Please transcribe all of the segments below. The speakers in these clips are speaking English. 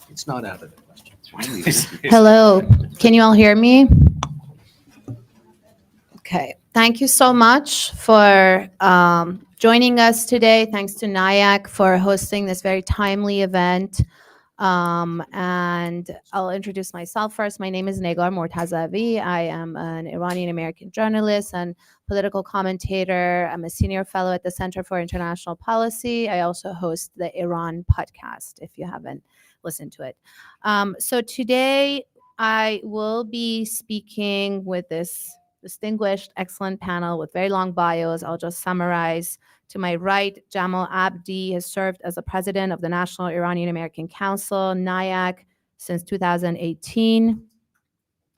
It's not out of the question. Hello, can you all hear me? Okay, thank you so much for joining us today. Thanks to NIAC for hosting this very timely event. And I'll introduce myself first. My name is Negar Mortazavi. I am an Iranian-American journalist and political commentator. I'm a senior fellow at the Center for International Policy. I also host the Iran podcast, if you haven't listened to it. So today I will be speaking with this distinguished, excellent panel with very long bios. I'll just summarize. To my right, Jamal Abdi has served as the president of the National Iranian American Council, NIAC, since 2018,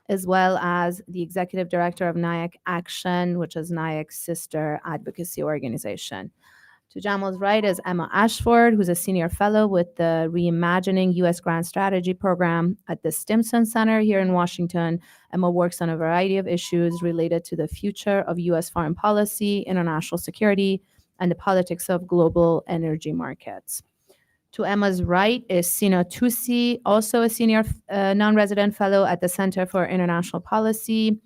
as well as the executive director of NIAC Action, which is NIAC's sister advocacy organization. To Jamal's right is Emma Ashford, who's a senior fellow with the Reimagining U.S. Grand Strategy Program at the Stimson Center here in Washington. Emma works on a variety of issues related to the future of U.S. foreign policy, international security, and the politics of global energy markets. To Emma's right is Sina Tusi, also a senior non-resident fellow at the Center for International Policy,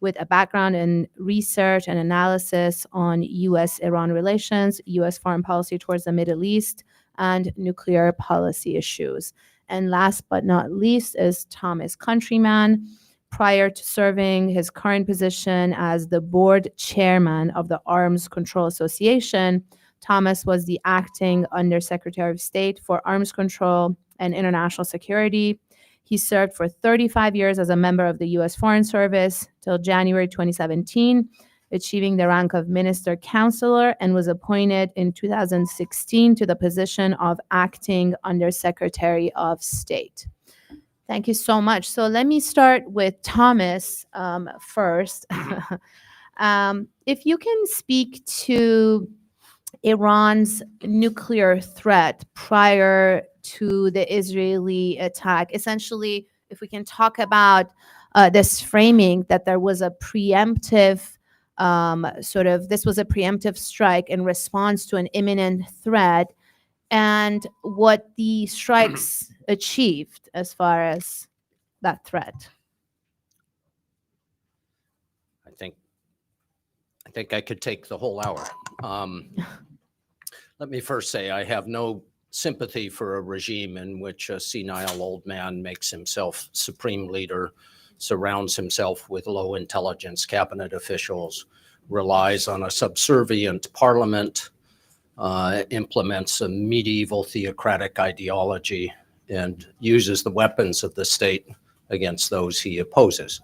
with a background in research and analysis on U.S.-Iran relations, U.S. foreign policy towards the Middle East, and nuclear policy issues. And last but not least is Thomas Countryman. Prior to serving his current position as the board chairman of the Arms Control Association, Thomas was the acting Undersecretary of State for Arms Control and International Security. He served for 35 years as a member of the U.S. Foreign Service till January 2017, achieving the rank of Minister Counselor, and was appointed in 2016 to the position of acting Undersecretary of State. Thank you so much. So let me start with Thomas first. If you can speak to Iran's nuclear threat prior to the Israeli attack, essentially, if we can talk about this framing that there was a preemptive this was a preemptive strike in response to an imminent threat, and what the strikes achieved as far as that threat. I think I could take the whole hour. Let me first say I have no sympathy for a regime in which a senile old man makes himself supreme leader, surrounds himself with low intelligence cabinet officials, relies on a subservient parliament, implements a medieval theocratic ideology, and uses the weapons of the state against those he opposes.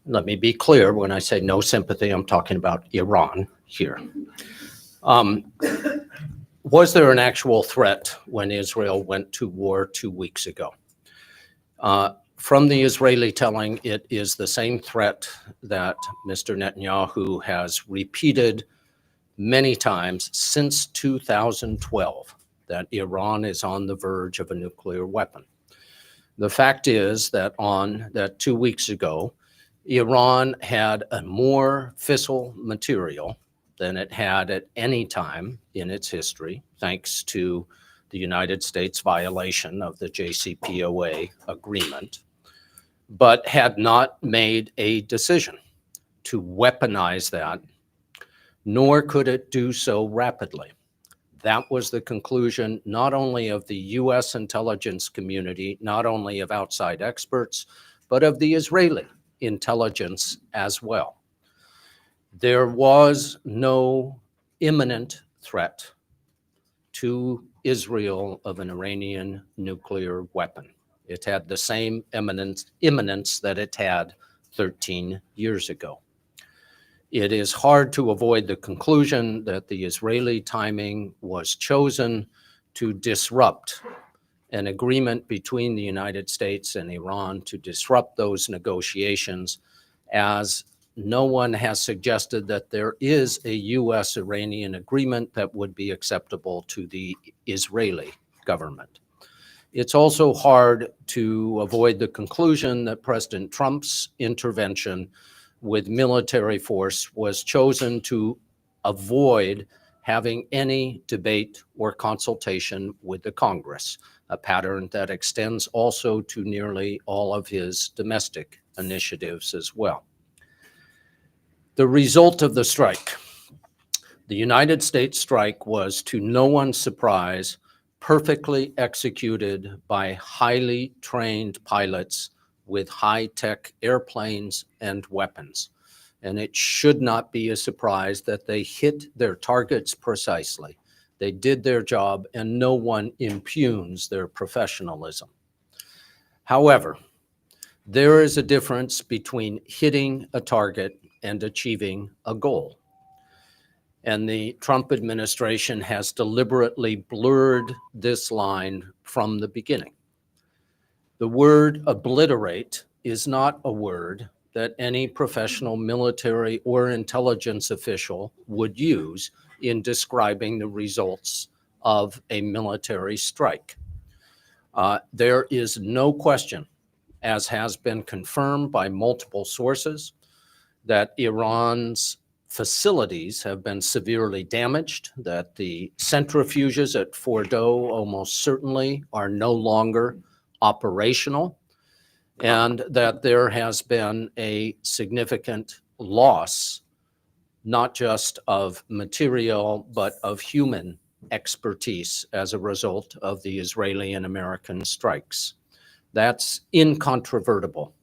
Let me be clear, when I say no sympathy, I'm talking about Iran here. Was there an actual threat when Israel went to war 2 weeks ago? From the Israeli telling, it is the same threat that Mr. Netanyahu has repeated many times since 2012, that Iran is on the verge of a nuclear weapon. The fact is that 2 weeks ago, Iran had a more fissile material than it had at any time in its history, thanks to the United States violation of the JCPOA agreement, but had not made a decision to weaponize that, nor could it do so rapidly. That was the conclusion not only of the U.S. intelligence community, not only of outside experts, but of the Israeli intelligence as well. There was no imminent threat to Israel of an Iranian nuclear weapon. It had the same imminence that it had 13 years ago. It is hard to avoid the conclusion that the Israeli timing was chosen to disrupt an agreement between the United States and Iran, to disrupt those negotiations, as no one has suggested that there is a U.S.-Iranian agreement that would be acceptable to the Israeli government. It's also hard to avoid the conclusion that President Trump's intervention with military force was chosen to avoid having any debate or consultation with the Congress. a pattern that extends also to nearly all of his domestic initiatives as well. The result of the strike. The United States strike was, to no one's surprise, perfectly executed by highly trained pilots with high-tech airplanes and weapons. And it should not be a surprise that they hit their targets precisely. They did their job, and no one impugns their professionalism. However, there is a difference between hitting a target and achieving a goal. And the Trump administration has deliberately blurred this line from the beginning. The word obliterate is not a word that any professional military or intelligence official would use in describing the results of a military strike. There is no question, as has been confirmed by multiple sources, that Iran's facilities have been severely damaged, that the centrifuges at Fordow almost certainly are no longer operational, and that there has been a significant loss, not just of material, but of human expertise as a result of the Israeli and American strikes. That's incontrovertible.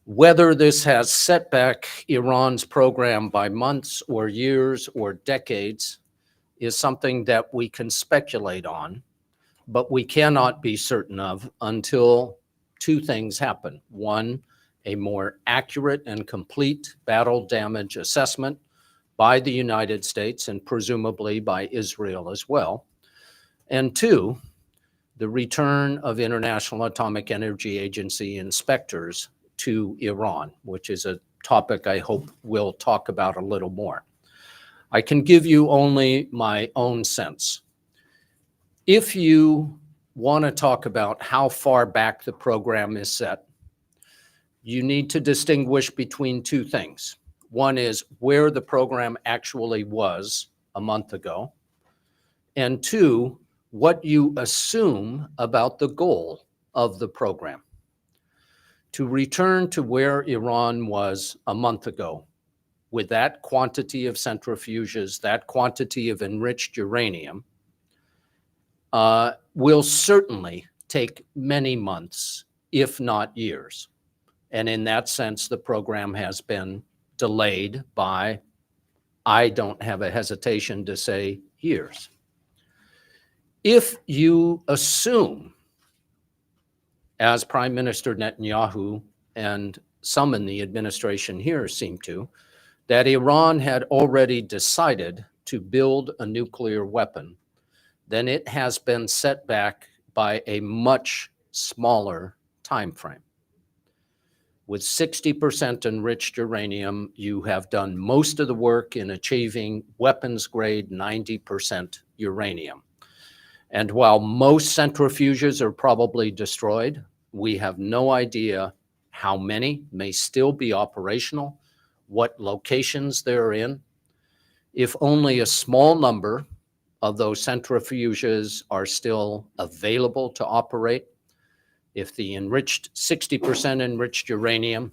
Whether this has set back Iran's program by months or years or decades is something that we can speculate on, but we cannot be certain of until two things happen. One, a more accurate and complete battle damage assessment by the United States and presumably by Israel as well. And two, the return of International Atomic Energy Agency inspectors to Iran, which is a topic I hope we'll talk about a little more. I can give you only my own sense. If you want to talk about how far back the program is set, you need to distinguish between two things. One is where the program actually was a month ago, and two, what you assume about the goal of the program. To return to where Iran was a month ago, with that quantity of centrifuges, that quantity of enriched uranium, will certainly take many months, if not years. And in that sense, the program has been delayed by, I don't have a hesitation to say, years. If you assume, as Prime Minister Netanyahu and some in the administration here seem to, that Iran had already decided to build a nuclear weapon, then it has been set back by a much smaller time frame. With 60% enriched uranium, you have done most of the work in achieving weapons grade 90% uranium. And while most centrifuges are probably destroyed, we have no idea how many may still be operational, what locations they're in. If only a small number of those centrifuges are still available to operate, if the 60% enriched uranium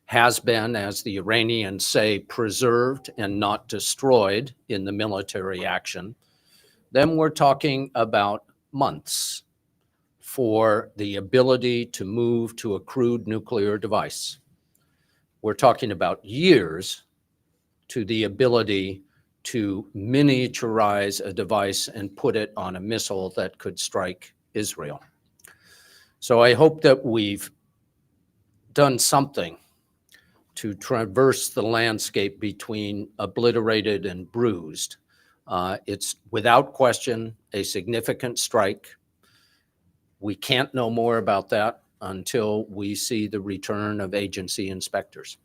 has been, as the Iranians say, preserved and not destroyed in the military action, then we're talking about months for the ability to move to a crude nuclear device. We're talking about years to the ability to miniaturize a device and put it on a missile that could strike Israel. So I hope that we've done something to traverse the landscape between obliterated and bruised. It's without question a significant strike. We can't know more about that until we see the return of agency inspectors.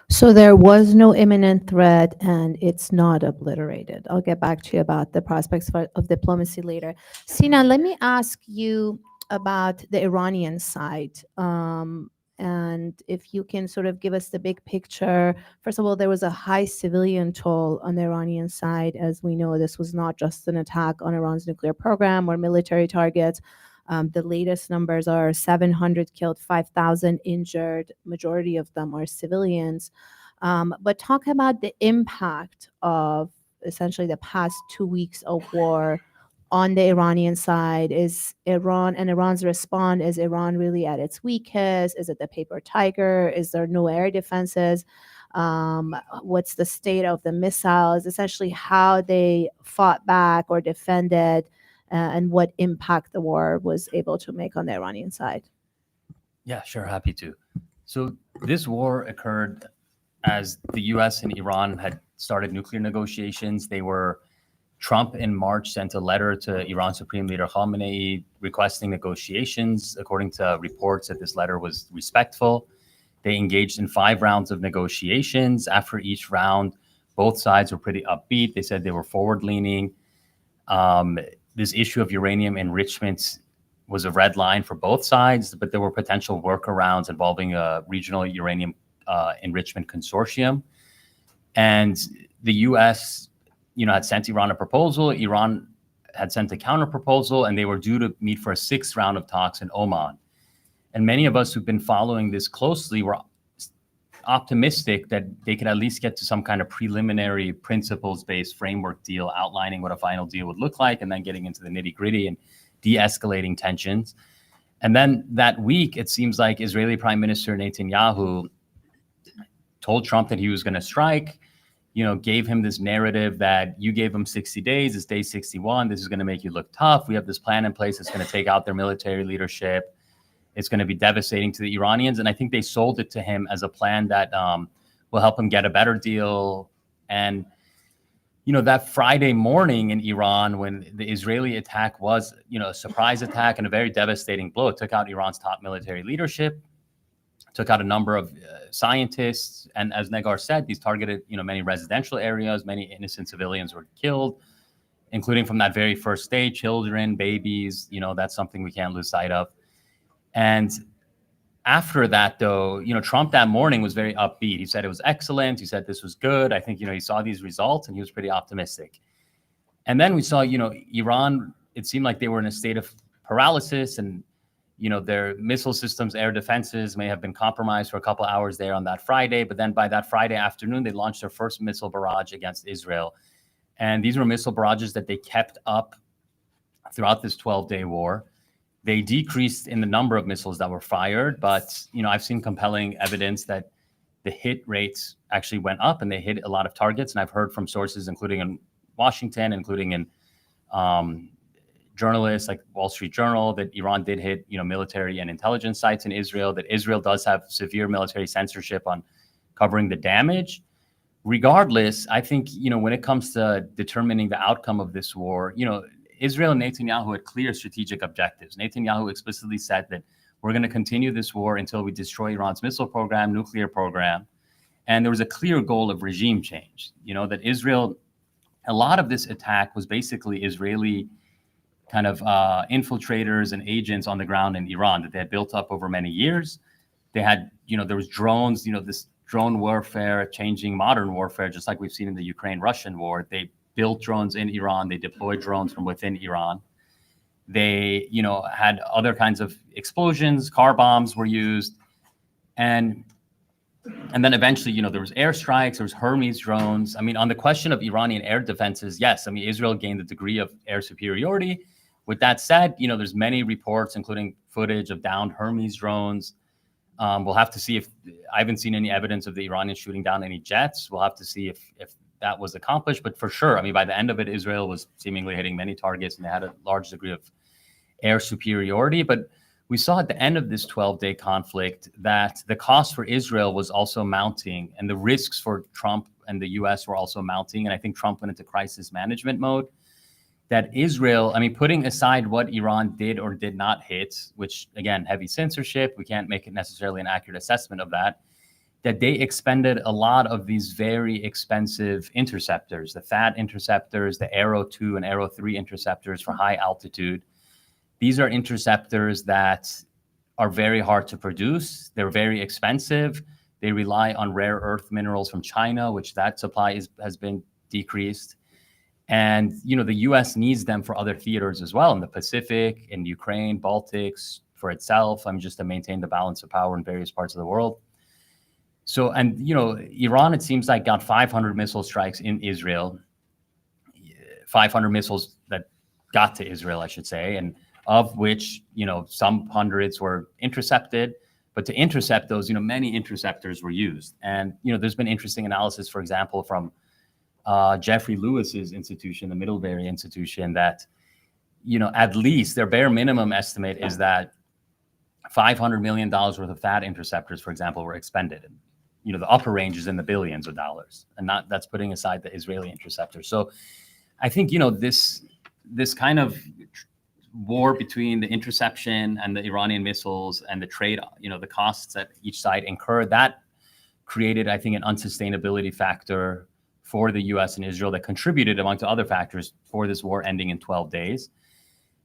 So there was no imminent threat and it's not obliterated. I'll get back to you about the prospects of diplomacy later. Sina, let me ask you about the Iranian side. And if you can sort of give us the big picture, first of all, there was a high civilian toll on the Iranian side. As we know, this was not just an attack on Iran's nuclear program or military targets. The latest numbers are 700 killed, 5,000 injured. Majority of them are civilians. But talk about the impact of essentially the past 2 weeks of war on the Iranian side. Is Iran and Iran's response, is Iran really at its weakest? Is it the paper tiger? Is there no air defenses? What's the state of the missiles? Essentially, how they fought back or defended, and what impact the war was able to make on the Iranian side. Yeah, sure, happy to. So this war occurred as the U.S. and Iran had started nuclear negotiations. Trump in March sent a letter to Iran Supreme Leader Khamenei requesting negotiations. According to reports, that this letter was respectful. They engaged in 5 rounds of negotiations. After each round, both sides were pretty upbeat. They said they were forward-leaning. This issue of uranium enrichment was a red line for both sides, but there were potential workarounds involving a regional uranium enrichment consortium. And the U.S., had sent Iran a proposal. Iran had sent a counter proposal, and they were due to meet for a 6th round of talks in Oman. And many of us who've been following this closely were optimistic that they could at least get to some kind of preliminary principles-based framework deal outlining what a final deal would look like, and then getting into the nitty-gritty and de-escalating tensions. And then that week, it seems like Israeli Prime Minister Netanyahu told Trump that he was going to strike, gave him this narrative that you gave him 60 days, it's day 61, this is going to make you look tough. We have this plan in place that's going to take out their military leadership. It's going to be devastating to the Iranians. And I think they sold it to him as a plan that will help him get a better deal. And, that Friday morning in Iran, when the Israeli attack was, a surprise attack and a very devastating blow, it took out Iran's top military leadership, took out a number of scientists. And as Negar said, these targeted, many residential areas, many innocent civilians were killed, including from that very first day, children, babies, that's something we can't lose sight of. And after that, though, Trump that morning was very upbeat. He said it was excellent. He said this was good. I think, he saw these results and he was pretty optimistic. And then we saw, Iran, it seemed like they were in a state of paralysis, and, their missile systems, air defenses may have been compromised for a couple hours there on that Friday. But then by that Friday afternoon, they launched their first missile barrage against Israel. And these were missile barrages that they kept up throughout this 12-day war. They decreased in the number of missiles that were fired, but I've seen compelling evidence that the hit rates actually went up and they hit a lot of targets. And I've heard from sources, including in Washington, including in journalists like Wall Street Journal, that Iran did hit military and intelligence sites in Israel, that Israel does have severe military censorship on covering the damage. Regardless, I think, when it comes to determining the outcome of this war, Israel and Netanyahu had clear strategic objectives. Netanyahu explicitly said that we're going to continue this war until we destroy Iran's missile program, nuclear program. And there was a clear goal of regime change, that Israel, a lot of this attack was basically Israeli kind of infiltrators and agents on the ground in Iran that they had built up over many years. They had, there was drones, this drone warfare, changing modern warfare, just like we've seen in the Ukraine-Russian war. They built drones in Iran. They deployed drones from within Iran. They, had other kinds of explosions, car bombs were used. And then eventually, there was airstrikes, there was Hermes drones. I mean, on the question of Iranian air defenses, yes, Israel gained a degree of air superiority. With that said, there's many reports, including footage of downed Hermes drones. We'll have to see if, I haven't seen any evidence of the Iranians shooting down any jets. We'll have to see if that was accomplished. But for sure, by the end of it, Israel was seemingly hitting many targets and they had a large degree of air superiority. But we saw at the end of this 12-day conflict that the cost for Israel was also mounting, and the risks for Trump and the U.S. were also mounting. And I think Trump went into crisis management mode. That Israel, putting aside what Iran did or did not hit, which, again, heavy censorship, we can't make it necessarily an accurate assessment of that they expended a lot of these very expensive interceptors, the THAAD interceptors, the Arrow 2 and Arrow 3 interceptors for high altitude. These are interceptors that are very hard to produce. They're very expensive. They rely on rare earth minerals from China, which that supply has been decreased. And, the U.S. needs them for other theaters as well, in the Pacific, in Ukraine, Baltics, for itself, just to maintain the balance of power in various parts of the world. So, and, Iran, it seems like, got 500 missile strikes in Israel, 500 missiles that got to Israel, I should say, and of which, some hundreds were intercepted. But to intercept those, many interceptors were used. And, there's been interesting analysis, for example, from Jeffrey Lewis's institution, the Middlebury Institution, that, at least their bare minimum estimate is that $500 million worth of THAAD interceptors, for example, were expended. And, the upper range is in the billions of dollars, and that's putting aside the Israeli interceptors. So I think, this kind of war between the interception and the Iranian missiles and the trade, the costs that each side incurred, that created, I think, an unsustainability factor for the U.S. and Israel that contributed, among other factors, for this war ending in 12 days.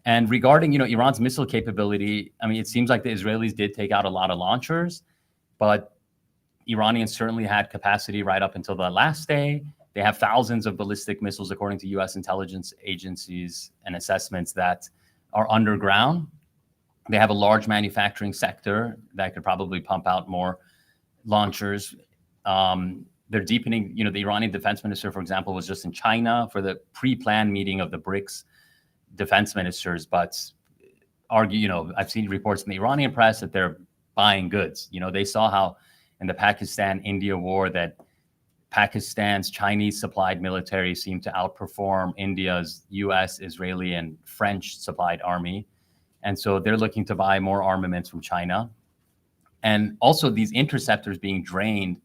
And regarding, Iran's missile capability, it seems like the Israelis did take out a lot of launchers, but Iranians certainly had capacity right up until the last day. They have thousands of ballistic missiles, according to U.S. intelligence agencies and assessments, that are underground. They have a large manufacturing sector that could probably pump out more launchers. They're deepening, the Iranian defense minister, for example, was just in China for the pre-planned meeting of the BRICS defense ministers, but I've seen reports in the Iranian press that they're buying goods. They saw how in the Pakistan-India war that Pakistan's Chinese supplied military seemed to outperform India's US, Israeli, and French supplied army. And so they're looking to buy more armaments from China. And also these interceptors being drained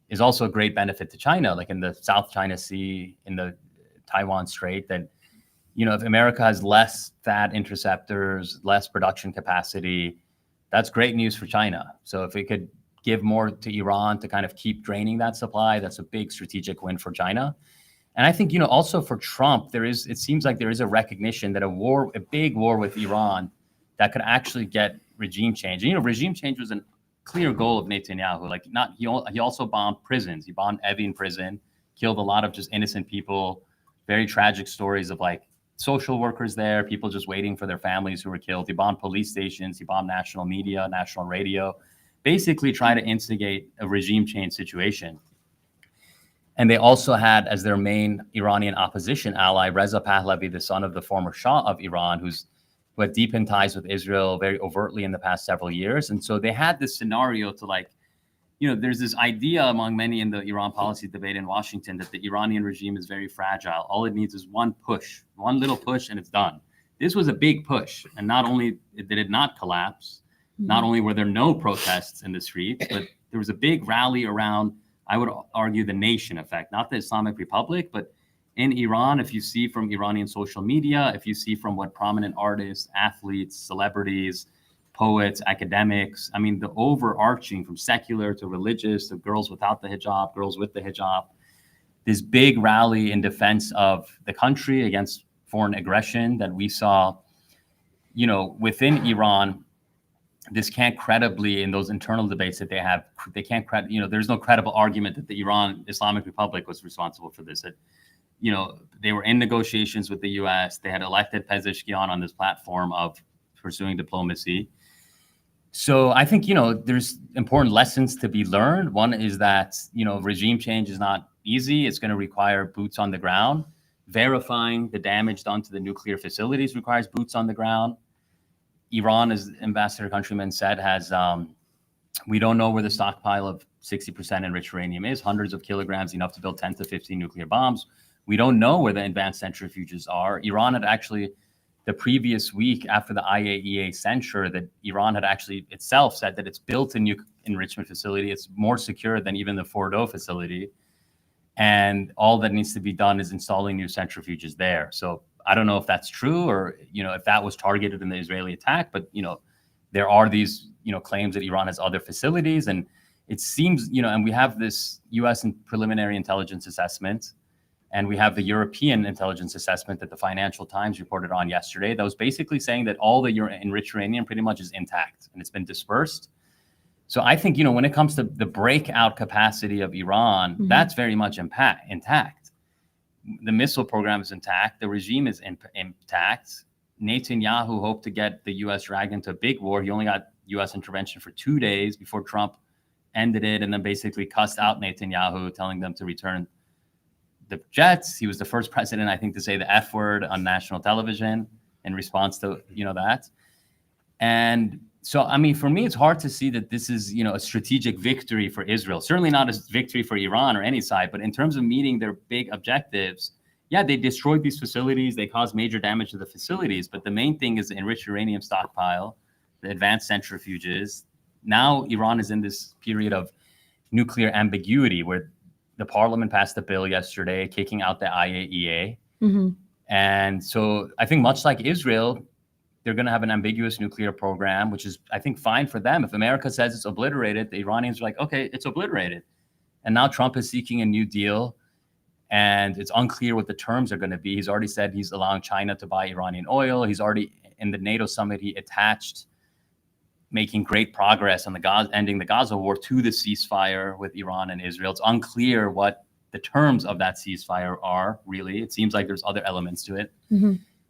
is also a great benefit to China, like in the South China Sea, in the Taiwan Strait, that, if America has less THAAD interceptors, less production capacity, that's great news for China. So if it could give more to Iran to kind of keep draining that supply, that's a big strategic win for China. And I think, also for Trump, it seems like there is a recognition that a big war with Iran that could actually get regime change. And, regime change was a clear goal of Netanyahu. He also bombed prisons. He bombed Evin prison, killed a lot of just innocent people, very tragic stories of social workers there, people just waiting for their families who were killed. He bombed police stations. He bombed national media, national radio, basically try to instigate a regime change situation. And they also had as their main Iranian opposition ally, Reza Pahlavi, the son of the former Shah of Iran, who had deepened ties with Israel very overtly in the past several years. And so they had this scenario to there's this idea among many in the Iran policy debate in Washington that the Iranian regime is very fragile. All it needs is one little push, and it's done. This was a big push. And not only did it not collapse, not only were there no protests in the streets, but there was a big rally around, I would argue, the nation effect, not the Islamic Republic, but in Iran, if you see from Iranian social media, if you see from what prominent artists, athletes, celebrities, poets, academics, the overarching from secular to religious to girls without the hijab, girls with the hijab, this big rally in defense of the country against foreign aggression that we saw, within Iran. This can't credibly, in those internal debates that they have, they can't there's no credible argument that the Iran Islamic Republic was responsible for this. They were in negotiations with the US. They had elected Pezeshkian on this platform of pursuing diplomacy. So I think, there's important lessons to be learned. One is that, regime change is not easy. It's going to require boots on the ground. Verifying the damage done to the nuclear facilities requires boots on the ground. Iran, as Ambassador Countryman said, has, we don't know where the stockpile of 60% enriched uranium is, hundreds of kilograms, enough to build 10 to 15 nuclear bombs. We don't know where the advanced centrifuges are. Iran had actually, the previous week after the IAEA censure, that Iran had actually itself said that its built-in enrichment facility, it's more secure than even the Fordo facility. And all that needs to be done is installing new centrifuges there. So I don't know if that's true or, if that was targeted in the Israeli attack, but, there are these, claims that Iran has other facilities. And it seems, and we have this US and preliminary intelligence assessment And we have the European intelligence assessment that the Financial Times reported on yesterday that was basically saying that all the enriched uranium pretty much is intact and it's been dispersed. So I think, when it comes to the breakout capacity of Iran, that's very much intact. The missile program is intact. The regime is intact. Netanyahu hoped to get the U.S. dragged into a big war. He only got U.S. intervention for 2 days before Trump ended it and then basically cussed out Netanyahu, telling them to return the jets. He was the first president, I think, to say the F word on national television in response to, that. And so, I mean, for me, it's hard to see that this is, a strategic victory for Israel. Certainly not a victory for Iran or any side, but in terms of meeting their big objectives, yeah, they destroyed these facilities. They caused major damage to the facilities. But the main thing is the enriched uranium stockpile, the advanced centrifuges. Now Iran is in this period of nuclear ambiguity where the parliament passed a bill yesterday kicking out the IAEA. And so I think much like Israel, they're going to have an ambiguous nuclear program, which is, I think, fine for them. If America says it's obliterated, the Iranians are like, okay, it's obliterated. And now Trump is seeking a new deal, and it's unclear what the terms are going to be. He's already said he's allowing China to buy Iranian oil. He's already, in the NATO summit, he attached making great progress on ending the Gaza war to the ceasefire with Iran and Israel. It's unclear what the terms of that ceasefire are, really. It seems like there's other elements to it.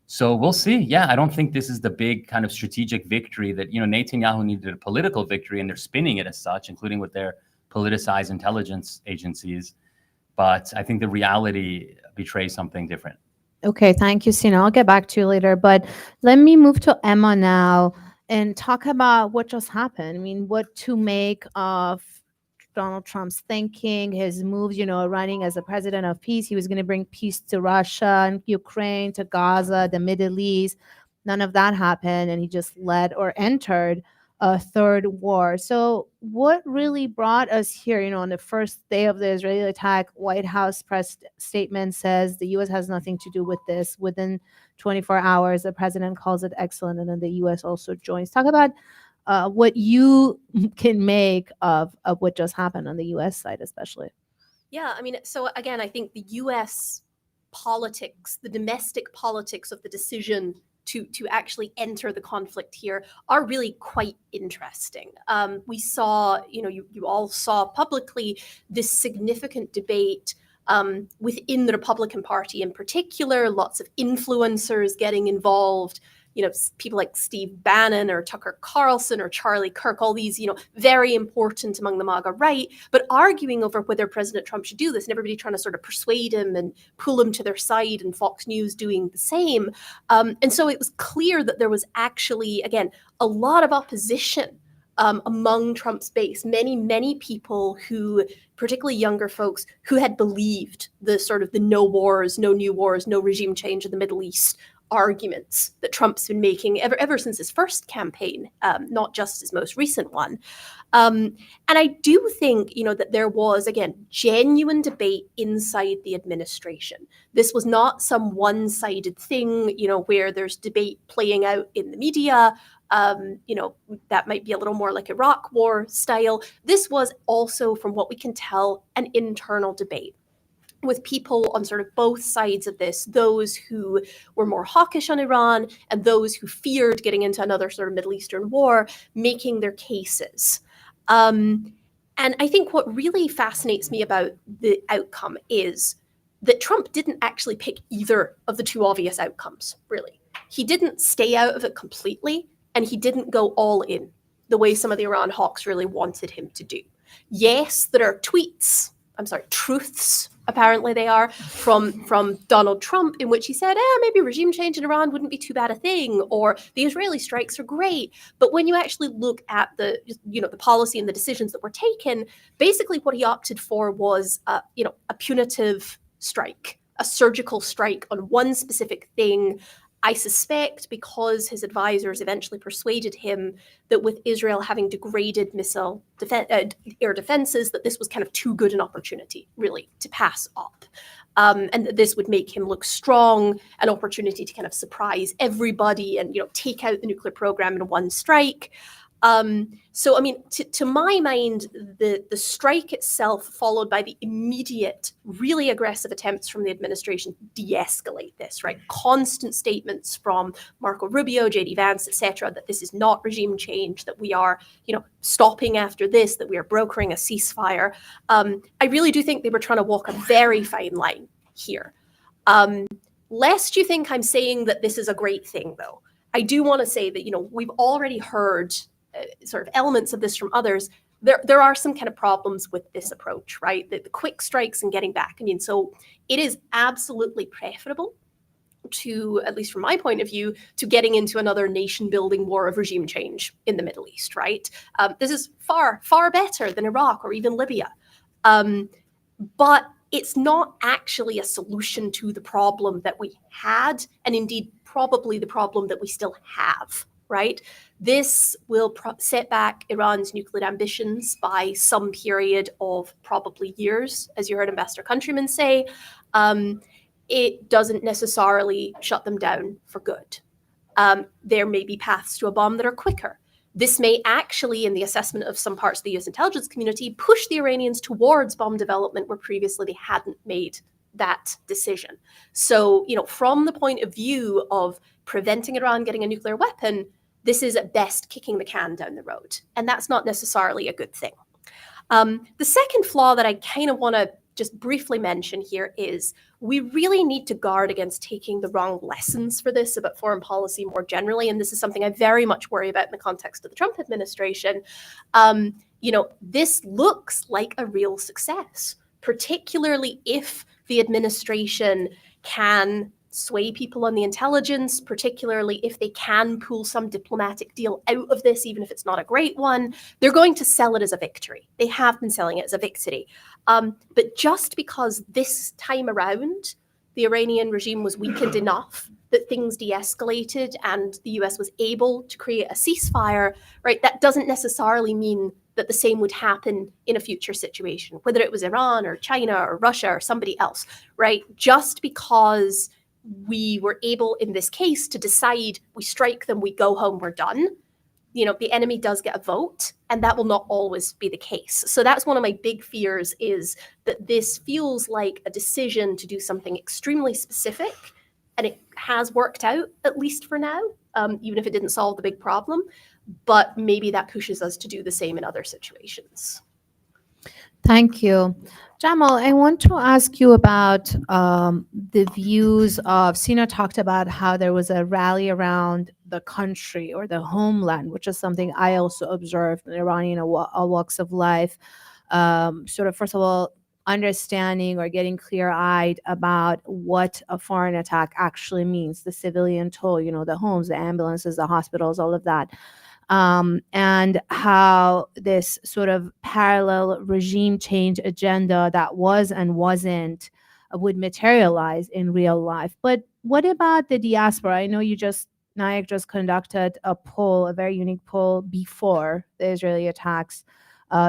So we'll see. Yeah, I don't think this is the big kind of strategic victory that, Netanyahu needed a political victory, and they're spinning it as such, including with their politicized intelligence agencies. But I think the reality betrays something different. Okay, thank you, Sina. I'll get back to you later, but let me move to Emma now and talk about what just happened. I mean, what to make of Donald Trump's thinking, his moves, running as a president of peace. He was going to bring peace to Russia and Ukraine, to Gaza, the Middle East. None of that happened, and he just led or entered a third war. So what really brought us here, on the first day of the Israeli attack, White House press statement says the U.S. has nothing to do with this. Within 24 hours, the president calls it excellent, and then the U.S. also joins. Talk about what you can make of what just happened on the U.S. side, especially. Yeah, I mean, so again, I think the U.S. politics, the domestic politics of the decision to actually enter the conflict here are really quite interesting. We saw, you all saw publicly this significant debate within the Republican Party in particular, lots of influencers getting involved, people like Steve Bannon or Tucker Carlson or Charlie Kirk, all these, very important among the MAGA right, but arguing over whether President Trump should do this, and everybody trying to sort of persuade him and pull him to their side, and Fox News doing the same. And so it was clear that there was actually, again, a lot of opposition among Trump's base. Many people who, particularly younger folks, who had believed the sort of the no wars, no new wars, no regime change in the Middle East arguments that Trump's been making ever since his first campaign, not just his most recent one. And I do think, that there was, again, genuine debate inside the administration. This was not some one-sided thing, where there's debate playing out in the media. That might be a little more like Iraq war style. This was also, from what we can tell, an internal debate with people on sort of both sides of this, those who were more hawkish on Iran and those who feared getting into another sort of Middle Eastern war, making their cases. And I think what really fascinates me about the outcome is that Trump didn't actually pick either of the two obvious outcomes, really. He didn't stay out of it completely, and he didn't go all in the way some of the Iran hawks really wanted him to do. Yes, there are truths, apparently they are, from Donald Trump, in which he said, maybe regime change in Iran wouldn't be too bad a thing, or the Israeli strikes are great. But when you actually look at the policy and the decisions that were taken, basically what he opted for was, a punitive strike, a surgical strike on one specific thing. I suspect because his advisors eventually persuaded him that with Israel having degraded missile air defenses, that this was kind of too good an opportunity, really, to pass up. And that this would make him look strong, an opportunity to kind of surprise everybody and, take out the nuclear program in one strike. So, I mean, to my mind, the strike itself, followed by the immediate, really aggressive attempts from the administration to de-escalate this, right? Constant statements from Marco Rubio, JD Vance, etc., that this is not regime change, that we are, stopping after this, that we are brokering a ceasefire. I really do think they were trying to walk a very fine line here. Lest you think I'm saying that this is a great thing, though, I do want to say that, we've already heard sort of elements of this from others. There are some kind of problems with this approach, right? The quick strikes and getting back. I mean, so it is absolutely preferable to, at least from my point of view, to getting into another nation-building war of regime change in the Middle East, right? This is far, far better than Iraq or even Libya. But it's not actually a solution to the problem that we had, and indeed probably the problem that we still have, right? This will set back Iran's nuclear ambitions by some period of probably years, as you heard Ambassador Countryman say. It doesn't necessarily shut them down for good. There may be paths to a bomb that are quicker. This may actually, in the assessment of some parts of the US intelligence community, push the Iranians towards bomb development where previously they hadn't made that decision. So, from the point of view of preventing Iran getting a nuclear weapon, this is at best kicking the can down the road. And that's not necessarily a good thing. The second flaw that I kind of want to just briefly mention here is we really need to guard against taking the wrong lessons for this about foreign policy more generally. And this is something I very much worry about in the context of the Trump administration. This looks like a real success, particularly if the administration can sway people on the intelligence, particularly if they can pull some diplomatic deal out of this, even if it's not a great one. They're going to sell it as a victory. They have been selling it as a victory. But just because this time around, the Iranian regime was weakened enough that things de-escalated and the US was able to create a ceasefire, right, that doesn't necessarily mean that the same would happen in a future situation, whether it was Iran or China or Russia or somebody else, right? Just because we were able in this case to decide we strike them, we go home, we're done. The enemy does get a vote, and that will not always be the case. So that's one of my big fears, is that this feels like a decision to do something extremely specific, and it has worked out, at least for now, even if it didn't solve the big problem. But maybe that pushes us to do the same in other situations. Thank you. Jamal, I want to ask you about the views of, Sina talked about how there was a rally around the country or the homeland, which is something I also observed in Iranian walks of life. Sort of, first of all, understanding or getting clear-eyed about what a foreign attack actually means, the civilian toll, the homes, the ambulances, the hospitals, all of that. And how this sort of parallel regime change agenda that was and wasn't would materialize in real life. But what about the diaspora? I know Nayak just conducted a poll, a very unique poll before the Israeli attacks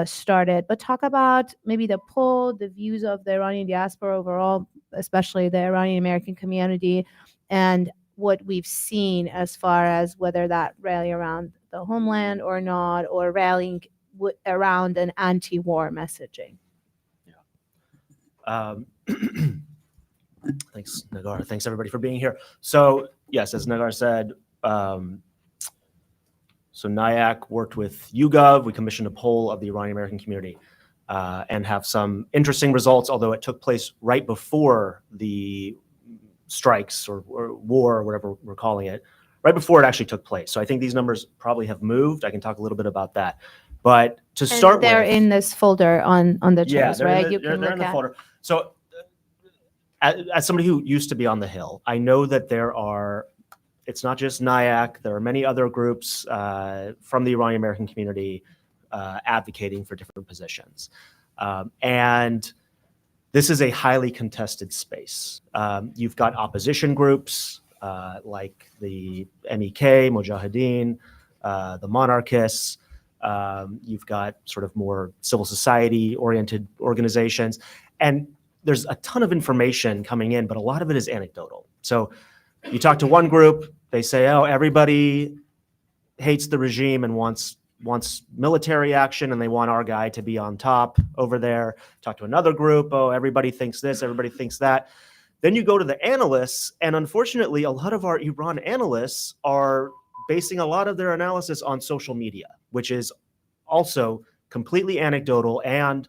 started. But talk about maybe the poll, the views of the Iranian diaspora overall, especially the Iranian American community, and what we've seen as far as whether that rally around the homeland or not, or rallying around an anti-war messaging. Yeah. Thanks, Nagar. Thanks, everybody, for being here. So, yes, as Nagar said, so NIAC worked with YouGov. We commissioned a poll of the Iranian American community and have some interesting results, although it took place right before the strikes or war, or whatever we're calling it, right before it actually took place. So I think these numbers probably have moved. I can talk a little bit about that. But to start they're with, in this folder on the yeah, chairs, right? they're in the folder. So as somebody who used to be on the Hill, I know that it's not just NIAC, there are many other groups from the Iranian American community advocating for different positions. And this is a highly contested space. You've got opposition groups like the MEK, Mojahedin, the monarchists. You've got sort of more civil society-oriented organizations. And there's a ton of information coming in, but a lot of it is anecdotal. So you talk to one group, they say, oh, everybody hates the regime and wants wants military action and they want our guy to be on top over there. Talk to another group. Oh, everybody thinks this, everybody thinks that. Then you go to the analysts, and unfortunately, a lot of our Iran analysts are basing a lot of their analysis on social media, which is also completely anecdotal and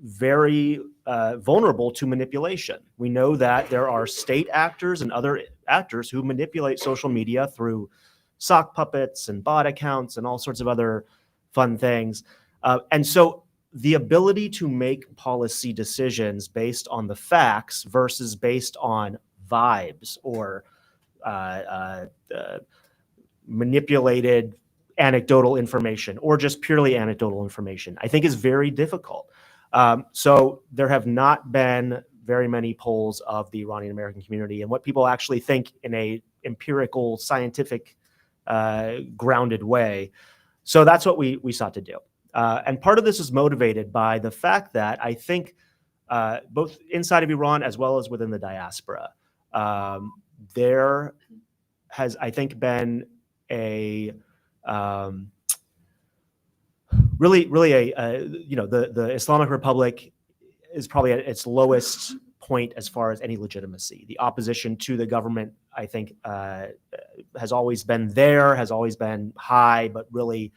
very vulnerable to manipulation. We know that there are state actors and other actors who manipulate social media through sock puppets and bot accounts and all sorts of other fun things. And so the ability to make policy decisions based on the facts versus based on vibes or manipulated anecdotal information or just purely anecdotal information, I think is very difficult. So there have not been very many polls of the Iranian American community and what people actually think in a empirical, scientific, grounded way. So that's what we sought to do. And part of this is motivated by the fact that I think both inside of Iran as well as within the diaspora, there has, I think, been a really the Islamic Republic is probably at its lowest point as far as any legitimacy. The opposition to the government, I think, has always been there, has always been high, but really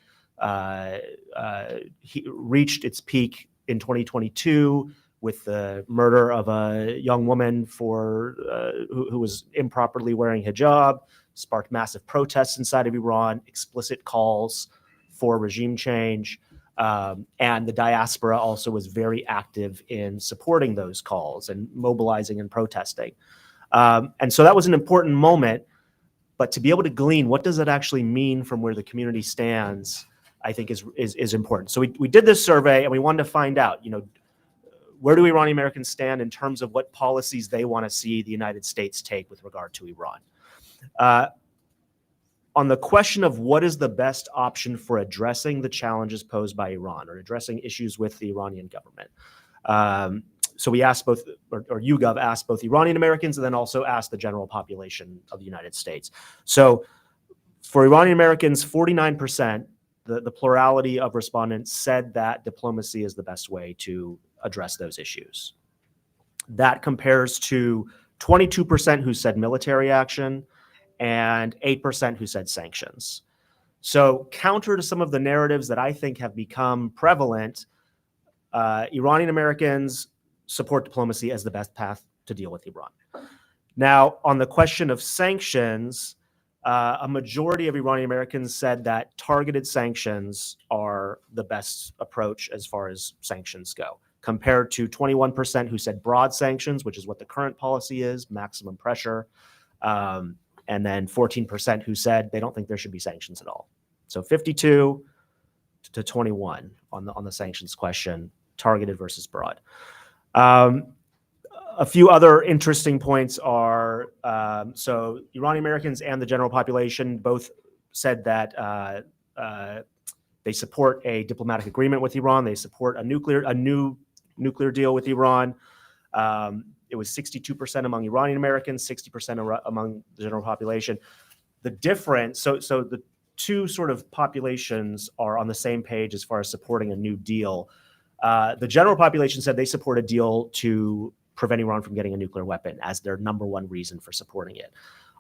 reached its peak in 2022 with the murder of a young woman who was improperly wearing hijab, sparked massive protests inside of Iran, explicit calls for regime change. And the diaspora also was very active in supporting those calls and mobilizing and protesting. And so that was an important moment. But to be able to glean what does it actually mean from where the community stands, I think is important. So we did this survey and we wanted to find out, where do Iranian Americans stand in terms of what policies they want to see the United States take with regard to Iran. On the question of what is the best option for addressing the challenges posed by Iran or addressing issues with the Iranian government. So we asked both, or YouGov asked both Iranian Americans and then also asked the general population of the United States. So for Iranian Americans, 49%, the plurality of respondents said that diplomacy is the best way to address those issues. That compares to 22% who said military action and 8% who said sanctions. So counter to some of the narratives that I think have become prevalent, Iranian Americans support diplomacy as the best path to deal with Iran. Now, on the question of sanctions, a majority of Iranian Americans said that targeted sanctions are the best approach as far as sanctions go, compared to 21% who said broad sanctions, which is what the current policy is, maximum pressure, and then 14% who said they don't think there should be sanctions at all. So 52 to 21 on the sanctions question, targeted versus broad. A few other interesting points are, so Iranian Americans and the general population both said that they support a diplomatic agreement with Iran. They support a new nuclear deal with Iran. It was 62% among Iranian Americans, 60% among the general population. The difference, so the two sort of populations are on the same page as far as supporting a new deal. The general population said they support a deal to prevent Iran from getting a nuclear weapon as their number one reason for supporting it.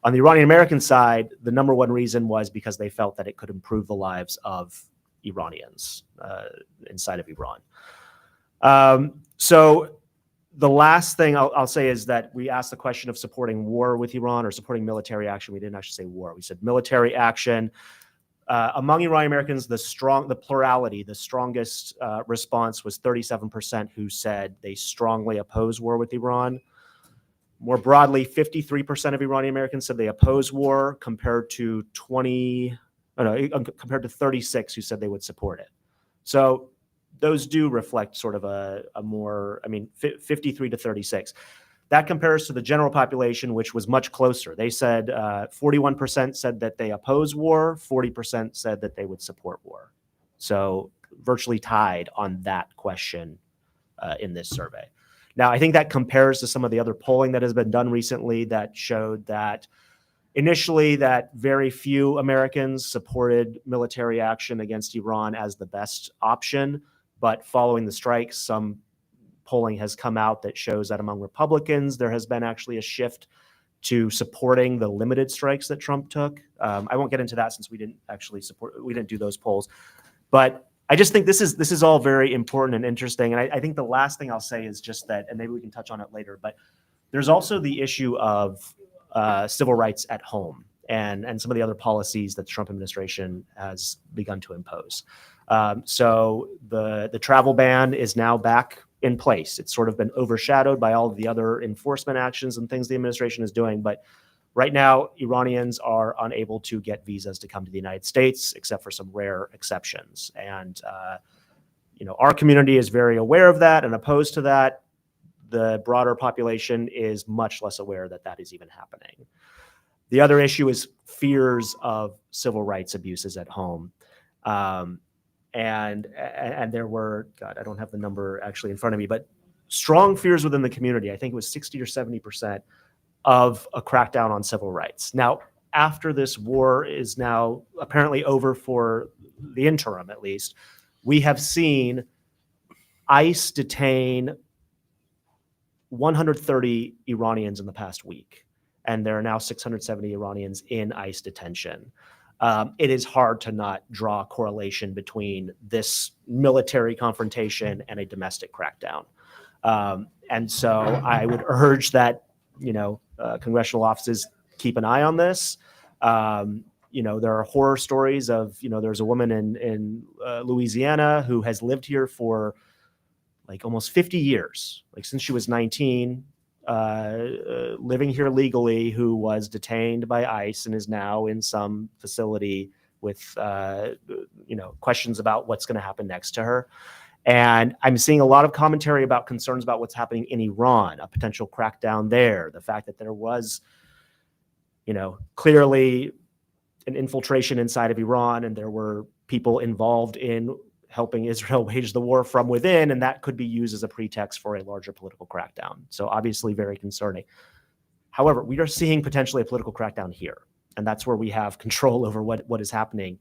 On the Iranian American side, the number one reason was because they felt that it could improve the lives of Iranians inside of Iran. So the last thing I'll say is that we asked the question of supporting war with Iran or supporting military action. We didn't actually say war. We said military action. Among Iranian Americans, the plurality, the strongest response was 37% who said they strongly oppose war with Iran. More broadly, 53% of Iranian Americans said they oppose war, compared to 36 who said they would support it. So those do reflect sort of a more, 53 to 36. That compares to the general population, which was much closer. They said 41% said that they oppose war, 40% said that they would support war. So virtually tied on that question in this survey. Now, I think that compares to some of the other polling that has been done recently that showed that initially that very few Americans supported military action against Iran as the best option. But following the strikes, some polling has come out that shows that among Republicans, there has been actually a shift to supporting the limited strikes that Trump took. I won't get into that since we didn't do those polls. But I just think this is all very important and interesting. And I think the last thing I'll say is just that, and maybe we can touch on it later, but there's also the issue of civil rights at home and some of the other policies that the Trump administration has begun to impose. So the travel ban is now back in place. It's sort of been overshadowed by all of the other enforcement actions and things the administration is doing. But right now, Iranians are unable to get visas to come to the United States, except for some rare exceptions. And our community is very aware of that and opposed to that. The broader population is much less aware that that is even happening. The other issue is fears of civil rights abuses at home. And there were, God, I don't have the number actually in front of me, but strong fears within the community. I think it was 60 or 70% of a crackdown on civil rights. Now, after this war is now apparently over for the interim, at least, we have seen ICE detain 130 Iranians in the past week, and there are now 670 Iranians in ICE detention. It is hard to not draw a correlation between this military confrontation and a domestic crackdown. And so I would urge that, congressional offices keep an eye on this. There are horror stories of, there's a woman in Louisiana who has lived here for like almost 50 years, like since she was 19, living here legally, who was detained by ICE and is now in some facility with, questions about what's going to happen next to her. And I'm seeing a lot of commentary about concerns about what's happening in Iran, a potential crackdown there, the fact that there was, clearly an infiltration inside of Iran, and there were people involved in helping Israel wage the war from within, and that could be used as a pretext for a larger political crackdown. So obviously very concerning. However, we are seeing potentially a political crackdown here, and that's where we have control over what is happening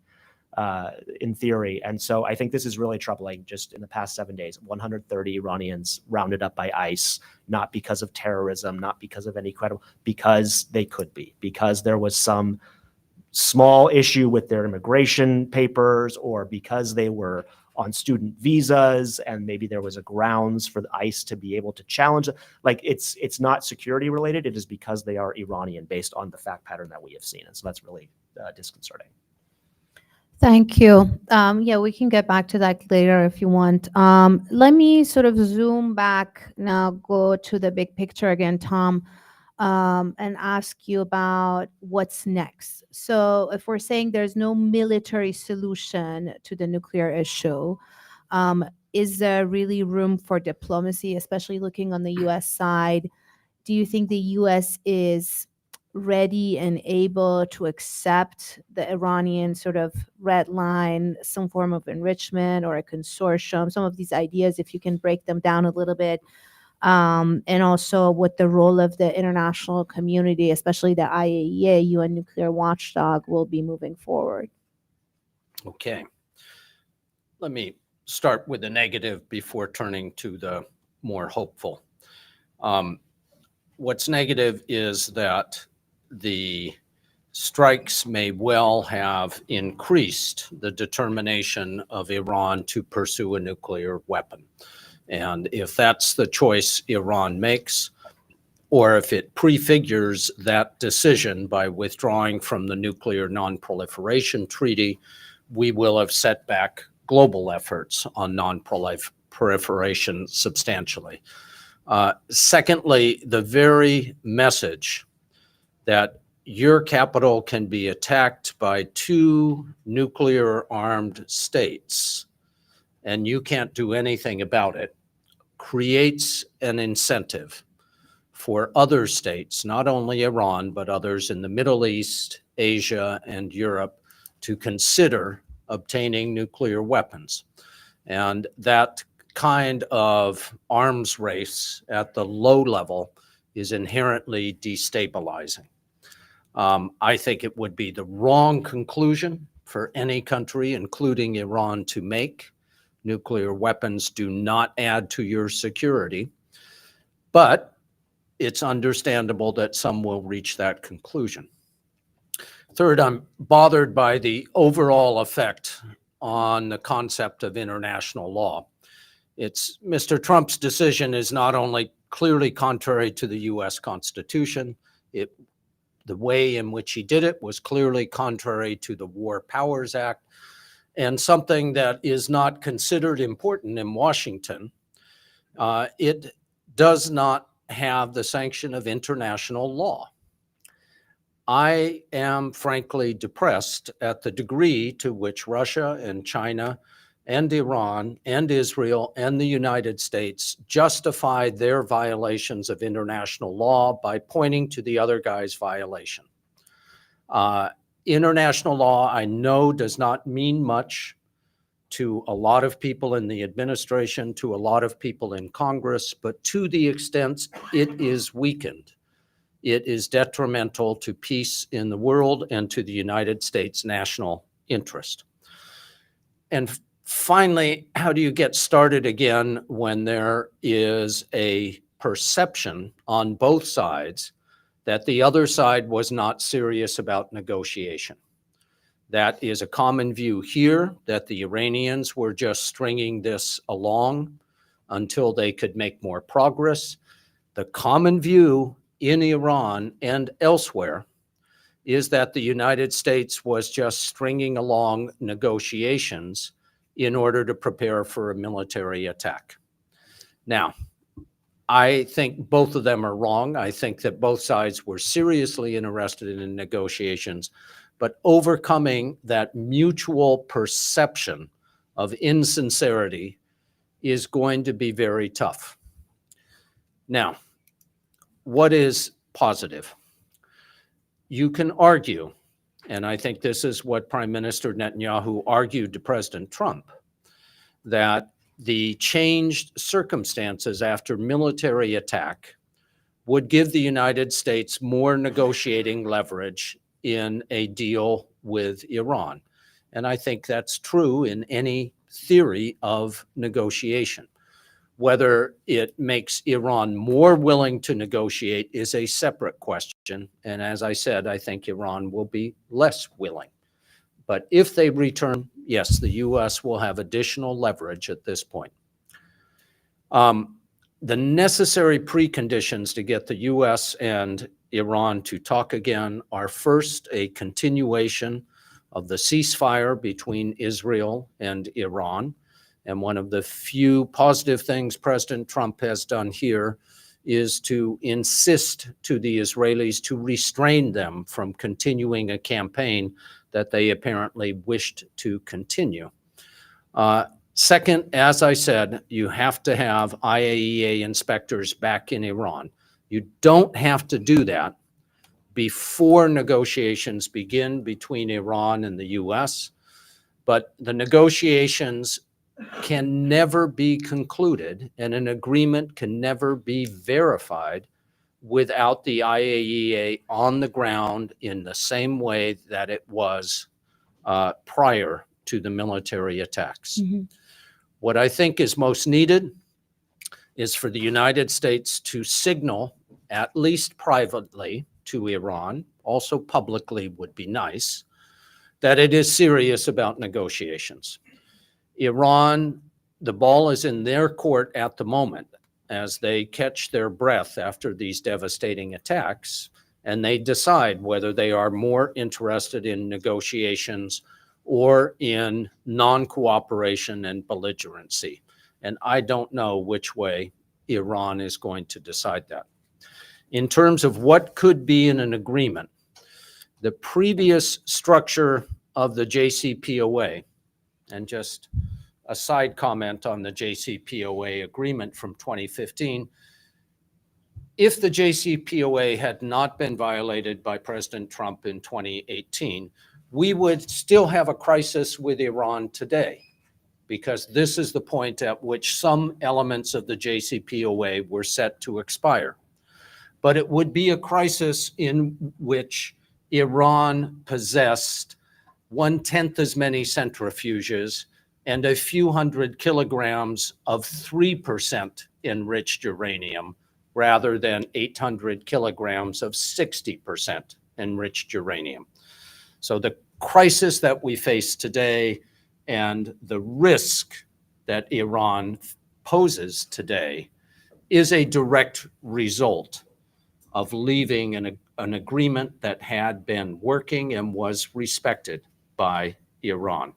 in theory. And so I think this is really troubling. Just in the past 7 days, 130 Iranians rounded up by ICE, not because of terrorism, not because of any credible, because they could be, because there was some small issue with their immigration papers, or because they were on student visas and maybe there was a grounds for the ICE to be able to challenge it. Like it's not security related. It is because they are Iranian based on the fact pattern that we have seen. And so that's really disconcerting. Thank you. Yeah, we can get back to that later if you want. Let me sort of zoom back now, go to the big picture again, Tom, and ask you about what's next. So if we're saying there's no military solution to the nuclear issue, is there really room for diplomacy, especially looking on the U.S. side? Do you think the U.S. is ready and able to accept the Iranian sort of red line, some form of enrichment or a consortium, some of these ideas, if you can break them down a little bit, and also what the role of the international community, especially the IAEA, UN Nuclear Watchdog, will be moving forward? Okay. Let me start with the negative before turning to the more hopeful. What's negative is that the strikes may well have increased the determination of Iran to pursue a nuclear weapon. And if that's the choice Iran makes, or if it prefigures that decision by withdrawing from the Nuclear Non-Proliferation Treaty, we will have set back global efforts on non-proliferation substantially. Secondly, the very message that your capital can be attacked by two nuclear-armed states and you can't do anything about it creates an incentive for other states, not only Iran, but others in the Middle East, Asia, and Europe, to consider obtaining nuclear weapons. And that kind of arms race at the low level is inherently destabilizing. I think it would be the wrong conclusion for any country, including Iran, to make. Nuclear weapons do not add to your security, but it's understandable that some will reach that conclusion. Third, I'm bothered by the overall effect on the concept of international law. Mr. Trump's decision is not only clearly contrary to the US Constitution, the way in which he did it was clearly contrary to the War Powers Act, and something that is not considered important in Washington. It does not have the sanction of international law. I am frankly depressed at the degree to which Russia and China and Iran and Israel and the United States justify their violations of international law by pointing to the other guy's violation. International law, I know, does not mean much to a lot of people in the administration, to a lot of people in Congress, but to the extent it is weakened, it is detrimental to peace in the world and to the United States national interest. And finally, how do you get started again when there is a perception on both sides that the other side was not serious about negotiation? That is a common view here, that the Iranians were just stringing this along until they could make more progress. The common view in Iran and elsewhere is that the United States was just stringing along negotiations in order to prepare for a military attack. Now, I think both of them are wrong. I think that both sides were seriously interested in negotiations, but overcoming that mutual perception of insincerity is going to be very tough. Now, what is positive? You can argue, and I think this is what Prime Minister Netanyahu argued to President Trump, that the changed circumstances after military attack would give the United States more negotiating leverage in a deal with Iran. And I think that's true in any theory of negotiation. Whether it makes Iran more willing to negotiate is a separate question. And as I said, I think Iran will be less willing. But if they return, yes, the US will have additional leverage at this point. The necessary preconditions to get the US and Iran to talk again are first a continuation of the ceasefire between Israel and Iran. And one of the few positive things President Trump has done here is to insist to the Israelis to restrain them from continuing a campaign that they apparently wished to continue. Second, as I said, you have to have IAEA inspectors back in Iran. You don't have to do that before negotiations begin between Iran and the US, but the negotiations can never be concluded and an agreement can never be verified without the IAEA on the ground in the same way that it was prior to the military attacks. Mm-hmm. What I think is most needed is for the United States to signal, at least privately, to Iran, also publicly would be nice, that it is serious about negotiations. Iran, the ball is in their court at the moment as they catch their breath after these devastating attacks, and they decide whether they are more interested in negotiations or in non-cooperation and belligerency. And I don't know which way Iran is going to decide that. In terms of what could be in an agreement, the previous structure of the JCPOA, and just a side comment on the JCPOA agreement from 2015, if the JCPOA had not been violated by President Trump in 2018, we would still have a crisis with Iran today, because this is the point at which some elements of the JCPOA were set to expire. But it would be a crisis in which Iran possessed 1/10 as many centrifuges and a few hundred kilograms of 3% enriched uranium rather than 800 kilograms of 60% enriched uranium. So the crisis that we face today and the risk that Iran poses today is a direct result of leaving an agreement that had been working and was respected by Iran.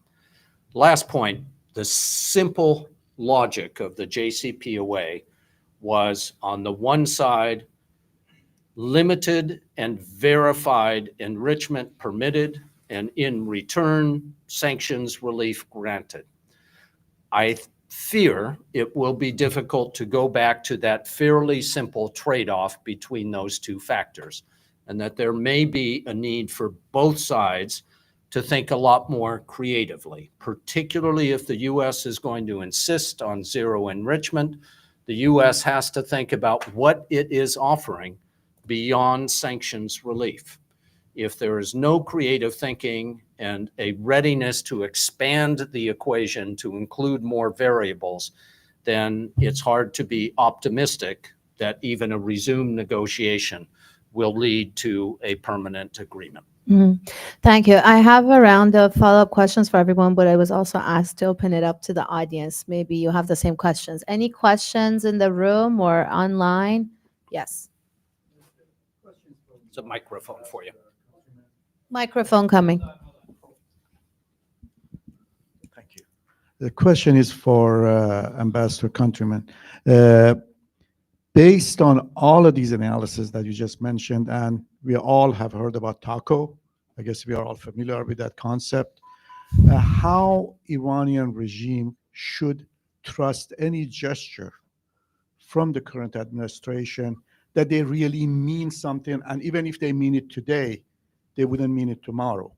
Last point, the simple logic of the JCPOA was, on the one side, limited and verified enrichment permitted, and in return, sanctions relief granted. I fear it will be difficult to go back to that fairly simple trade-off between those two factors, and that there may be a need for both sides to think a lot more creatively, particularly if the U.S. is going to insist on zero enrichment. The U.S. has to think about what it is offering beyond sanctions relief. If there is no creative thinking and a readiness to expand the equation to include more variables, then it's hard to be optimistic that even a resumed negotiation will lead to a permanent agreement. Thank you. I have a round of follow-up questions for everyone, but I was also asked to open it up to the audience. Maybe you have the same questions. Any questions in the room or online? Yes. It's a microphone for you. Microphone coming. Thank you. The question is for Ambassador Countryman. Based on all of these analyses that you just mentioned, and we all have heard about TACO, I guess we are all familiar with that concept, how Iranian regime should trust any gesture from the current administration that they really mean something, and even if they mean it today, they wouldn't mean it tomorrow.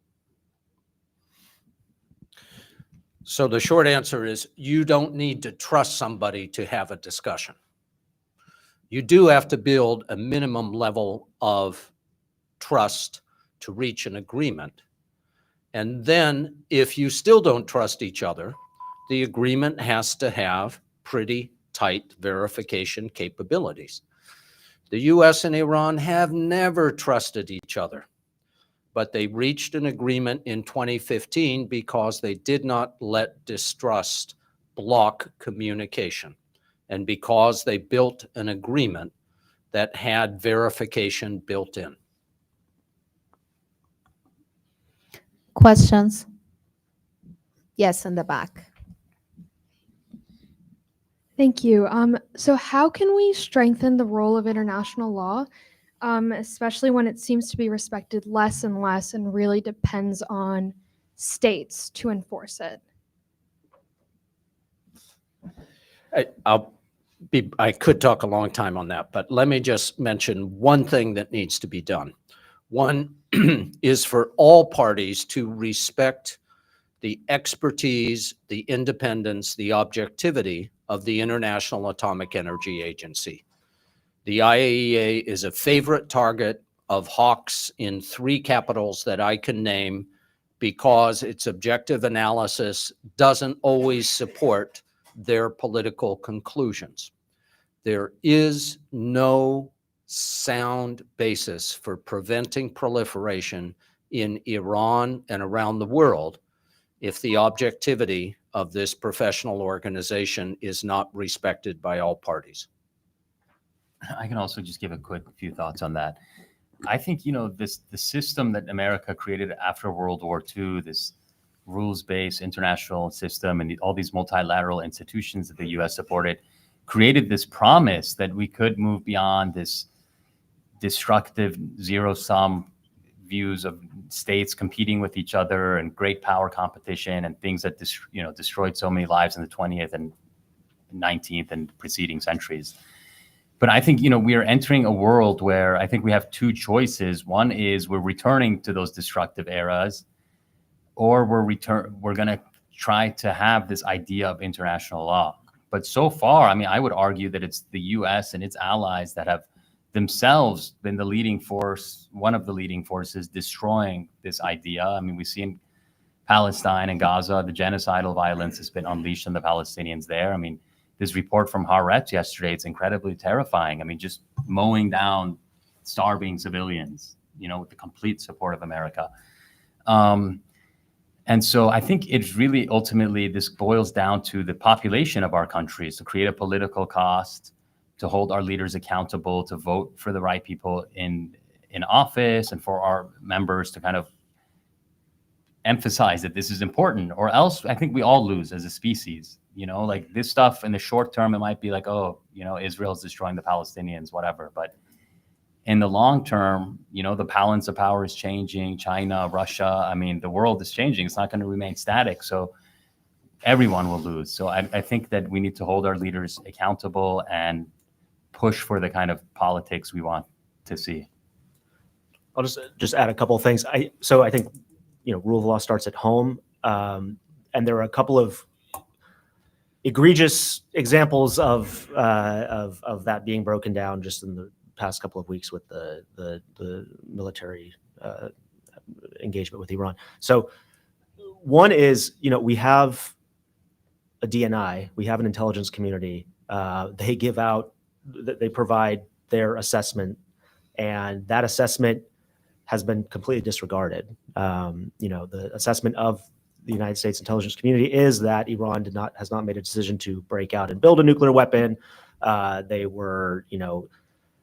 So the short answer is you don't need to trust somebody to have a discussion. You do have to build a minimum level of trust to reach an agreement. And then if you still don't trust each other, the agreement has to have pretty tight verification capabilities. The US and Iran have never trusted each other, but they reached an agreement in 2015 because they did not let distrust block communication, and because they built an agreement that had verification built in. Questions? Yes, in the back. Thank you. So how can we strengthen the role of international law, especially when it seems to be respected less and less and really depends on states to enforce it? I could talk a long time on that, but let me just mention one thing that needs to be done. One is for all parties to respect the expertise, the independence, the objectivity of the International Atomic Energy Agency. The IAEA is a favorite target of hawks in 3 capitals that I can name because its objective analysis doesn't always support their political conclusions. There is no sound basis for preventing proliferation in Iran and around the world if the objectivity of this professional organization is not respected by all parties. I can also just give a quick few thoughts on that. I think, the system that America created after World War II, this rules-based international system and all these multilateral institutions that the U.S. supported, created this promise that we could move beyond this destructive zero-sum views of states competing with each other and great power competition and things that destroyed so many lives in the 20th and 19th and preceding centuries. But I think, we are entering a world where I think we have 2 choices. One is we're returning to those destructive eras, or we're going to try to have this idea of international law. But so far, I would argue that it's the U.S. and its allies that have themselves been the leading force, one of the leading forces destroying this idea. I mean, we see in Palestine and Gaza, the genocidal violence has been unleashed on the Palestinians there. I mean, this report from Haaretz yesterday, it's incredibly terrifying. I mean, just mowing down starving civilians, with the complete support of America. And so I think it's really ultimately, this boils down to the population of our countries, to create a political cost, to hold our leaders accountable, to vote for the right people in office, and for our members to kind of emphasize that this is important, or else I think we all lose as a species. Like this stuff in the short term, it might be like, oh, Israel's destroying the Palestinians, whatever. But in the long term, the balance of power is changing. China, Russia, I mean, the world is changing. It's not going to remain static. So everyone will lose. So I think that we need to hold our leaders accountable and push for the kind of politics we want to see. I'll just add a couple of things. I think, rule of law starts at home. And there are a couple of egregious examples of that being broken down just in the past couple of weeks with the military engagement with Iran. So one is, we have a DNI, we have an intelligence community. They provide their assessment, and that assessment has been completely disregarded. The assessment of the United States intelligence community is that Iran has not made a decision to break out and build a nuclear weapon. They were,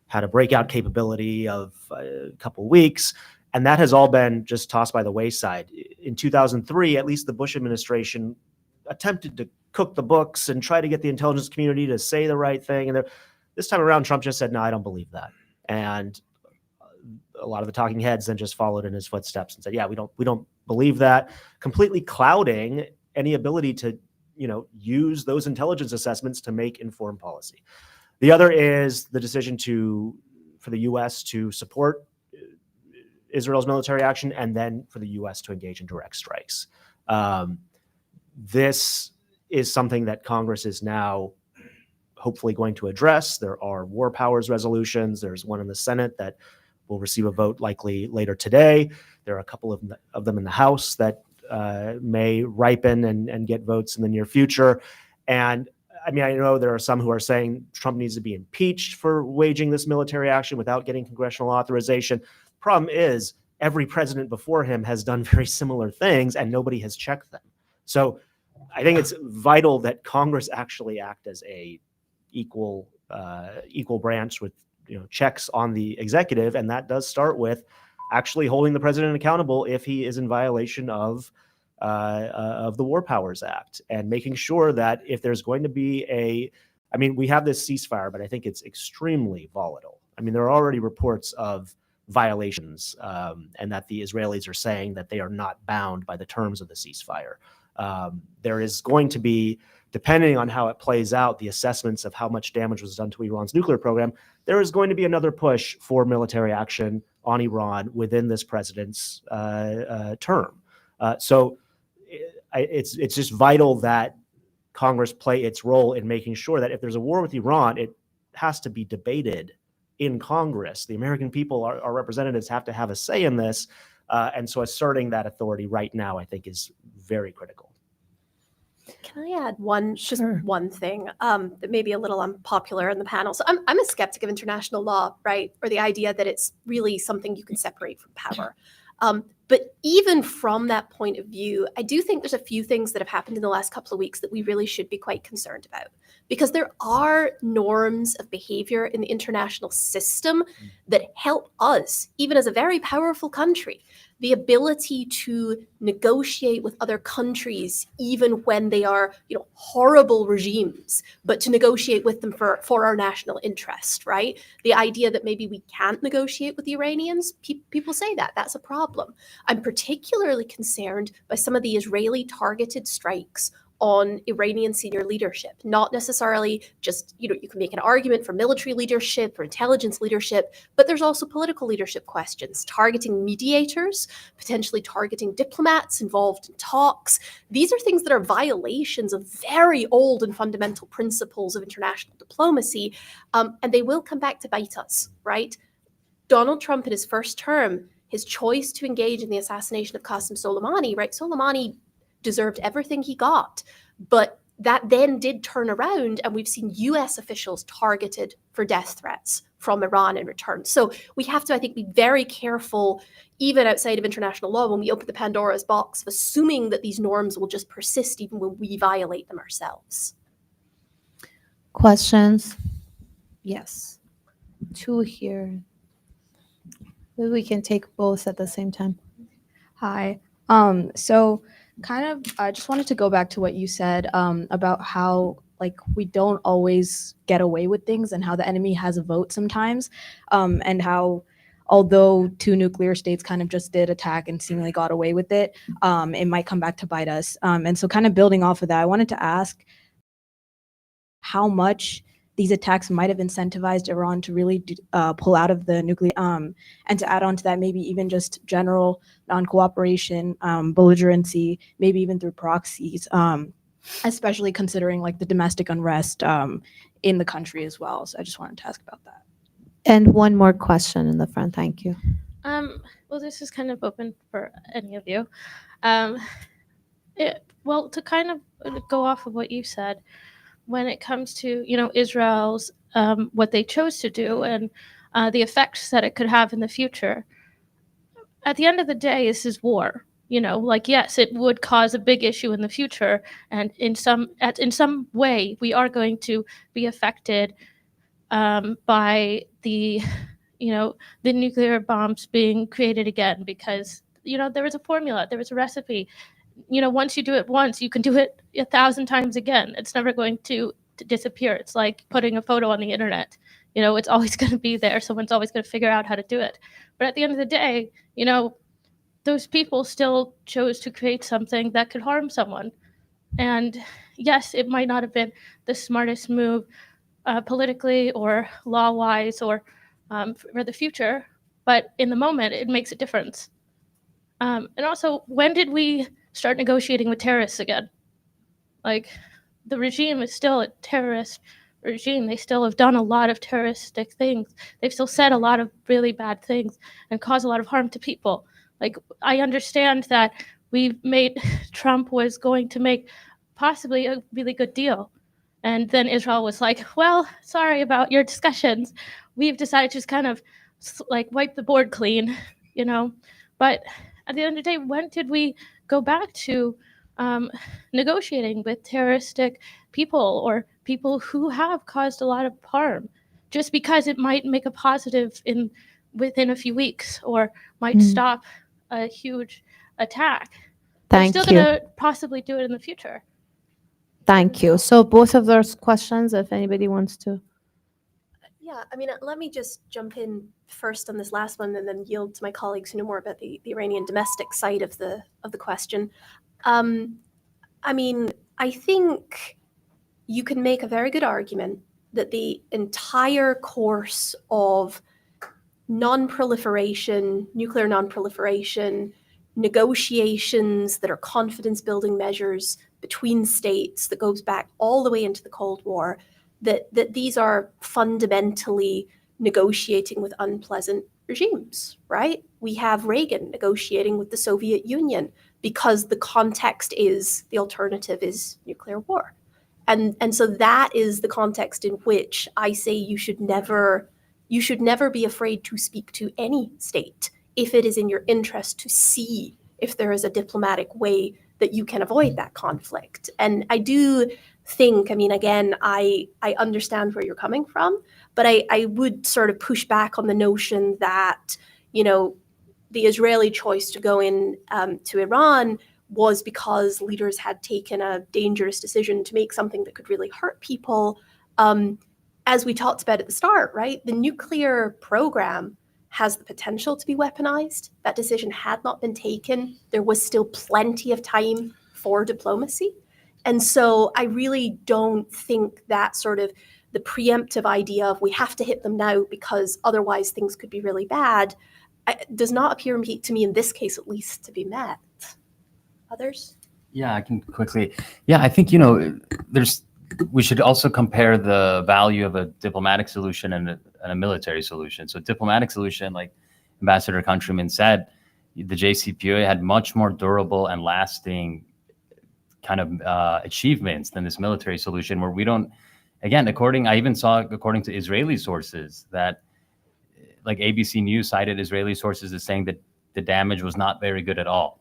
had a breakout capability of a couple of weeks, and that has all been just tossed by the wayside. In 2003, at least the Bush administration attempted to cook the books and try to get the intelligence community to say the right thing. And this time around, Trump just said, no, I don't believe that. And a lot of the talking heads then just followed in his footsteps and said, yeah, we don't believe that, completely clouding any ability to, use those intelligence assessments to make informed policy. The other is the decision for the U.S. to support Israel's military action, and then for the U.S. to engage in direct strikes. This is something that Congress is now hopefully going to address. There are war powers resolutions. There's one in the Senate that will receive a vote likely later today. There are a couple of them in the House that may ripen and get votes in the near future. And I mean, I know there are some who are saying Trump needs to be impeached for waging this military action without getting congressional authorization. Problem is, every president before him has done very similar things, and nobody has checked them. So I think it's vital that Congress actually act as a equal branch with checks on the executive, and that does start with actually holding the president accountable if he is in violation of the War Powers Act, and making sure that if there's going to be we have this ceasefire, but I think it's extremely volatile. I mean, there are already reports of violations, and that the Israelis are saying that they are not bound by the terms of the ceasefire. There is going to be, depending on how it plays out, the assessments of how much damage was done to Iran's nuclear program, there is going to be another push for military action on Iran within this president's term. So it's just vital that Congress play its role in making sure that if there's a war with Iran, it has to be debated in Congress. The American people, our representatives, have to have a say in this. And so asserting that authority right now, I think, is very critical. Can I add one thing that may be a little unpopular in the panel? So I'm a skeptic of international law, right? Or the idea that it's really something you can separate from power. But even from that point of view, I do think there's a few things that have happened in the last couple of weeks that we really should be quite concerned about, because there are norms of behavior in the international system that help us, even as a very powerful country, the ability to negotiate with other countries, even when they are, horrible regimes, but to negotiate with them for our national interest, right? The idea that maybe we can't negotiate with the Iranians, people say that's a problem. I'm particularly concerned by some of the Israeli targeted strikes on Iranian senior leadership, not necessarily just, you can make an argument for military leadership or intelligence leadership, but there's also political leadership questions, targeting mediators, potentially targeting diplomats involved in talks. These are things that are violations of very old and fundamental principles of international diplomacy, and they will come back to bite us, right? Donald Trump in his first term, his choice to engage in the assassination of Qasem Soleimani, right? Soleimani deserved everything he got, but that then did turn around, and we've seen US officials targeted for death threats from Iran in return. So we have to, I think, be very careful, even outside of international law, when we open the Pandora's box of assuming that these norms will just persist even when we violate them ourselves. Questions? Yes. Two here. Maybe we can take both at the same time. Hi. So kind of, I just wanted to go back to what you said about how like we don't always get away with things and how the enemy has a vote sometimes, and how although two nuclear states kind of just did attack and seemingly got away with it, it might come back to bite us. And so kind of building off of that, I wanted to ask how much these attacks might have incentivized Iran to really pull out of the nuclear, and to add on to that, maybe even just general non-cooperation, belligerency, maybe even through proxies, especially considering like the domestic unrest in the country as well. So I just wanted to ask about that. And one more question in the front. Thank you. Well, this is kind of open for any of you. Well, to kind of go off of what you said, when it comes to, Israel's, what they chose to do and the effects that it could have in the future, at the end of the day, this is war. Yes, it would cause a big issue in the future, and in some way, we are going to be affected by the nuclear bombs being created again, because there was a formula, there was a recipe. Once you do it once, you can do it 1,000 times again. It's never going to disappear. It's like putting a photo on the internet. It's always going to be there. Someone's always going to figure out how to do it. But at the end of the day, those people still chose to create something that could harm someone. And yes, it might not have been the smartest move politically or law-wise or for the future, but in the moment, it makes a difference. And also, when did we start negotiating with terrorists again? Like, the regime is still a terrorist regime. They still have done a lot of terroristic things. They've still said a lot of really bad things and caused a lot of harm to people. Like, I understand that Trump was going to make possibly a really good deal. And then Israel was like, well, sorry about your discussions. We've decided to just kind of like wipe the board clean, But at the end of the day, when did we go back to negotiating with terroristic people or people who have caused a lot of harm, just because it might make a positive within a few weeks or might stop a huge attack? Thank They're you. still going to possibly do it in the future. Thank you. So both of those questions, if anybody wants to. Yeah, I mean, let me just jump in first on this last one and then yield to my colleagues who know more about the Iranian domestic side of the question. I mean, I think you can make a very good argument that the entire course of non-proliferation, nuclear non-proliferation, negotiations that are confidence-building measures between states that goes back all the way into the Cold War, that these are fundamentally negotiating with unpleasant regimes, right? We have Reagan negotiating with the Soviet Union because the context is the alternative is nuclear war. And so that is the context in which I say you should never be afraid to speak to any state if it is in your interest to see if there is a diplomatic way that you can avoid that conflict. And I do think, I mean, again, I understand where you're coming from, but I would sort of push back on the notion that, the Israeli choice to go in to Iran was because leaders had taken a dangerous decision to make something that could really hurt people. As we talked about at the start, right? The nuclear program has the potential to be weaponized. That decision had not been taken. There was still plenty of time for diplomacy. And so I really don't think that sort of the preemptive idea of we have to hit them now because otherwise things could be really bad does not appear to me in this case at least to be met. Others? Yeah, I can quickly. Yeah, I think, we should also compare the value of a diplomatic solution and a military solution. So diplomatic solution, like Ambassador Countryman said, the JCPOA had much more durable and lasting kind of achievements than this military solution, where we don't, again, I even saw, according to Israeli sources, that like ABC News cited Israeli sources as saying that the damage was not very good at all.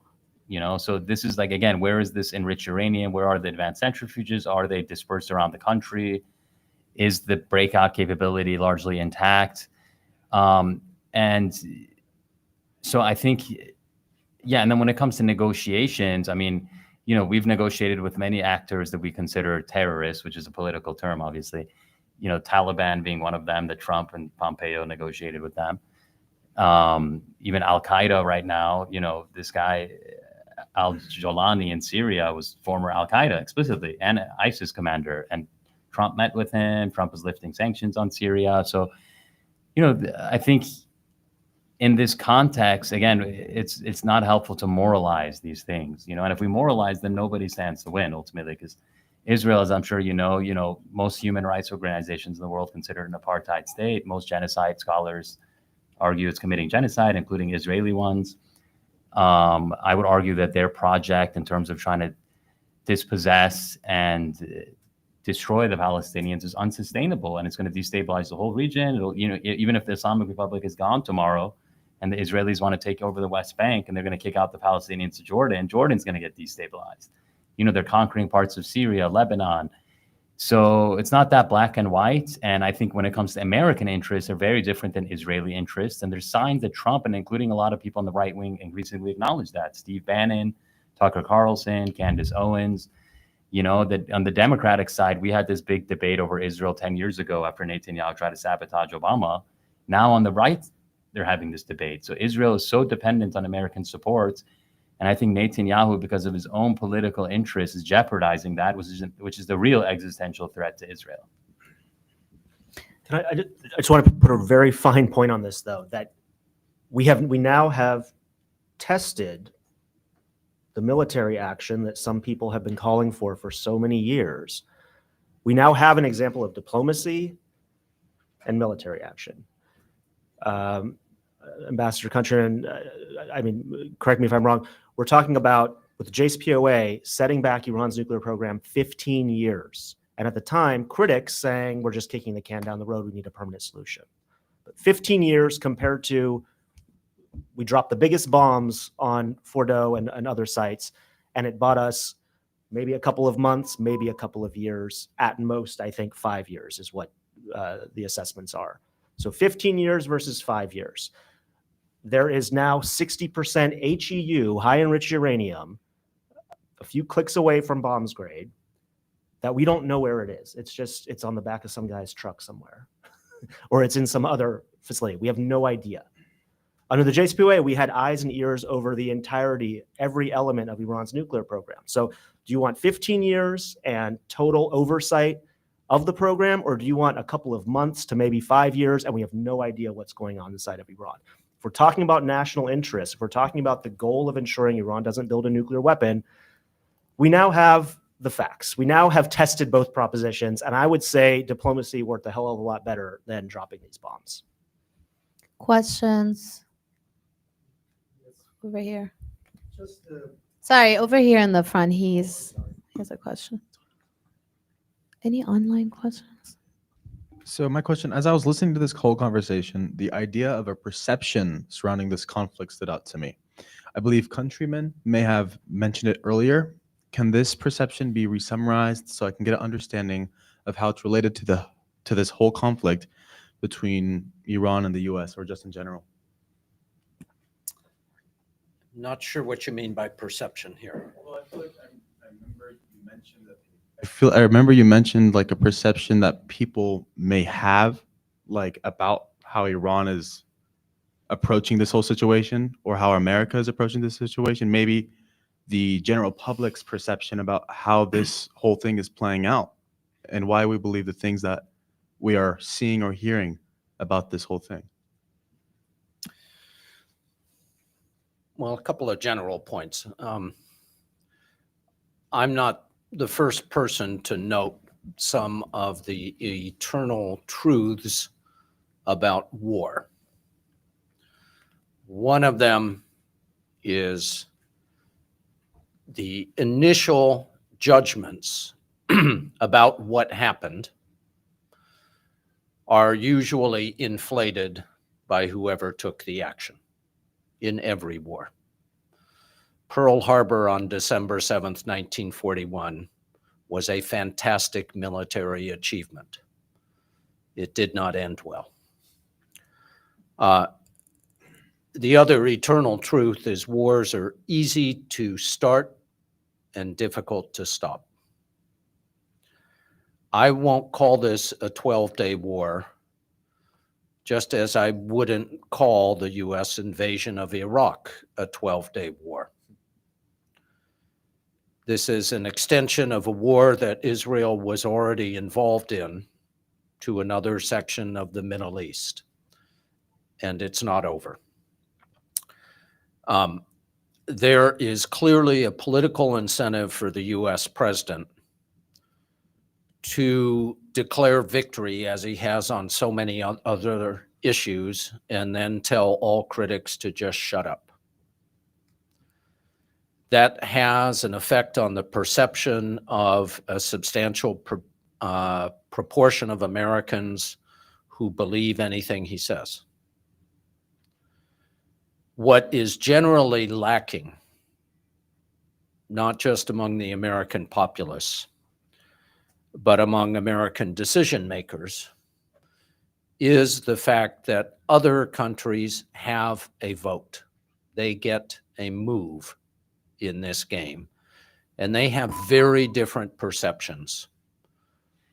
So this is like, again, where is this enriched uranium? Where are the advanced centrifuges? Are they dispersed around the country? Is the breakout capability largely intact? And so I think, yeah. And then when it comes to negotiations, I mean, we've negotiated with many actors that we consider terrorists, which is a political term, obviously. Taliban being one of them, that Trump and Pompeo negotiated with them. Even Al-Qaeda right now, this guy, al-Jolani in Syria was former Al-Qaeda explicitly and ISIS commander, and Trump met with him. Trump was lifting sanctions on Syria. So, I think in this context, again, it's not helpful to moralize these things, and if we moralize, then nobody stands to win ultimately, because Israel, as I'm sure most human rights organizations in the world consider it an apartheid state. Most genocide scholars argue it's committing genocide, including Israeli ones. I would argue that their project in terms of trying to dispossess and destroy the Palestinians is unsustainable, and it's going to destabilize the whole region. It'll, even if the Islamic Republic is gone tomorrow and the Israelis want to take over the West Bank and they're going to kick out the Palestinians to Jordan, Jordan's going to get destabilized. They're conquering parts of Syria, Lebanon. So it's not that black and white. And I think when it comes to American interests, they're very different than Israeli interests. And there's signs that Trump, and including a lot of people on the right wing, increasingly acknowledge that. Steve Bannon, Tucker Carlson, Candace Owens, that on the Democratic side, we had this big debate over Israel 10 years ago after Netanyahu tried to sabotage Obama. Now on the right, they're having this debate. So Israel is so dependent on American support. And I think Netanyahu, because of his own political interests, is jeopardizing that, which is the real existential threat to Israel. I just want to put a very fine point on this, though, that we now have tested the military action that some people have been calling for so many years. We now have an example of diplomacy and military action. Ambassador Countryman, correct me if I'm wrong, we're talking about, with the JCPOA, setting back Iran's nuclear program 15 years. And at the time, critics saying we're just kicking the can down the road, we need a permanent solution. But 15 years compared to, we dropped the biggest bombs on Fordo and other sites, and it bought us maybe a couple of months, maybe a couple of years. At most, I think 5 years is what the assessments are. So 15 years versus 5 years. There is now 60% HEU, high enriched uranium, a few clicks away from bombs grade, that we don't know where it is. It's on the back of some guy's truck somewhere, or it's in some other facility. We have no idea. Under the JCPOA, we had eyes and ears over the entirety, every element of Iran's nuclear program. So do you want 15 years and total oversight of the program, or do you want a couple of months to maybe 5 years and we have no idea what's going on inside of Iran? If we're talking about national interest, if we're talking about the goal of ensuring Iran doesn't build a nuclear weapon, we now have the facts. We now have tested both propositions, and I would say diplomacy worked a hell of a lot better than dropping these bombs. Questions? Over here. Sorry, over here in the front, he has a question. Any online questions? So my question, as I was listening to this whole conversation, the idea of a perception surrounding this conflict stood out to me. I believe Countryman may have mentioned it earlier. Can this perception be resummarized so I can get an understanding of how it's related to this whole conflict between Iran and the U.S. or just in general? Not sure what you mean by perception here. Well, I remember you mentioned like a perception that people may have like about how Iran is approaching this whole situation or how America is approaching this situation. Maybe the general public's perception about how this whole thing is playing out and why we believe the things that we are seeing or hearing about this whole thing? Well, a couple of general points. I'm not the first person to note some of the eternal truths about war. One of them is the initial judgments about what happened are usually inflated by whoever took the action in every war. Pearl Harbor on December 7th, 1941 was a fantastic military achievement. It did not end well. The other eternal truth is wars are easy to start and difficult to stop. I won't call this a 12-day war, just as I wouldn't call the US invasion of Iraq a 12-day war. This is an extension of a war that Israel was already involved in to another section of the Middle East, and it's not over. There is clearly a political incentive for the US president to declare victory, as he has on so many other issues, and then tell all critics to just shut up. That has an effect on the perception of a substantial proportion of Americans who believe anything he says. What is generally lacking, not just among the American populace, but among American decision makers, is the fact that other countries have a vote. They get a move in this game, and they have very different perceptions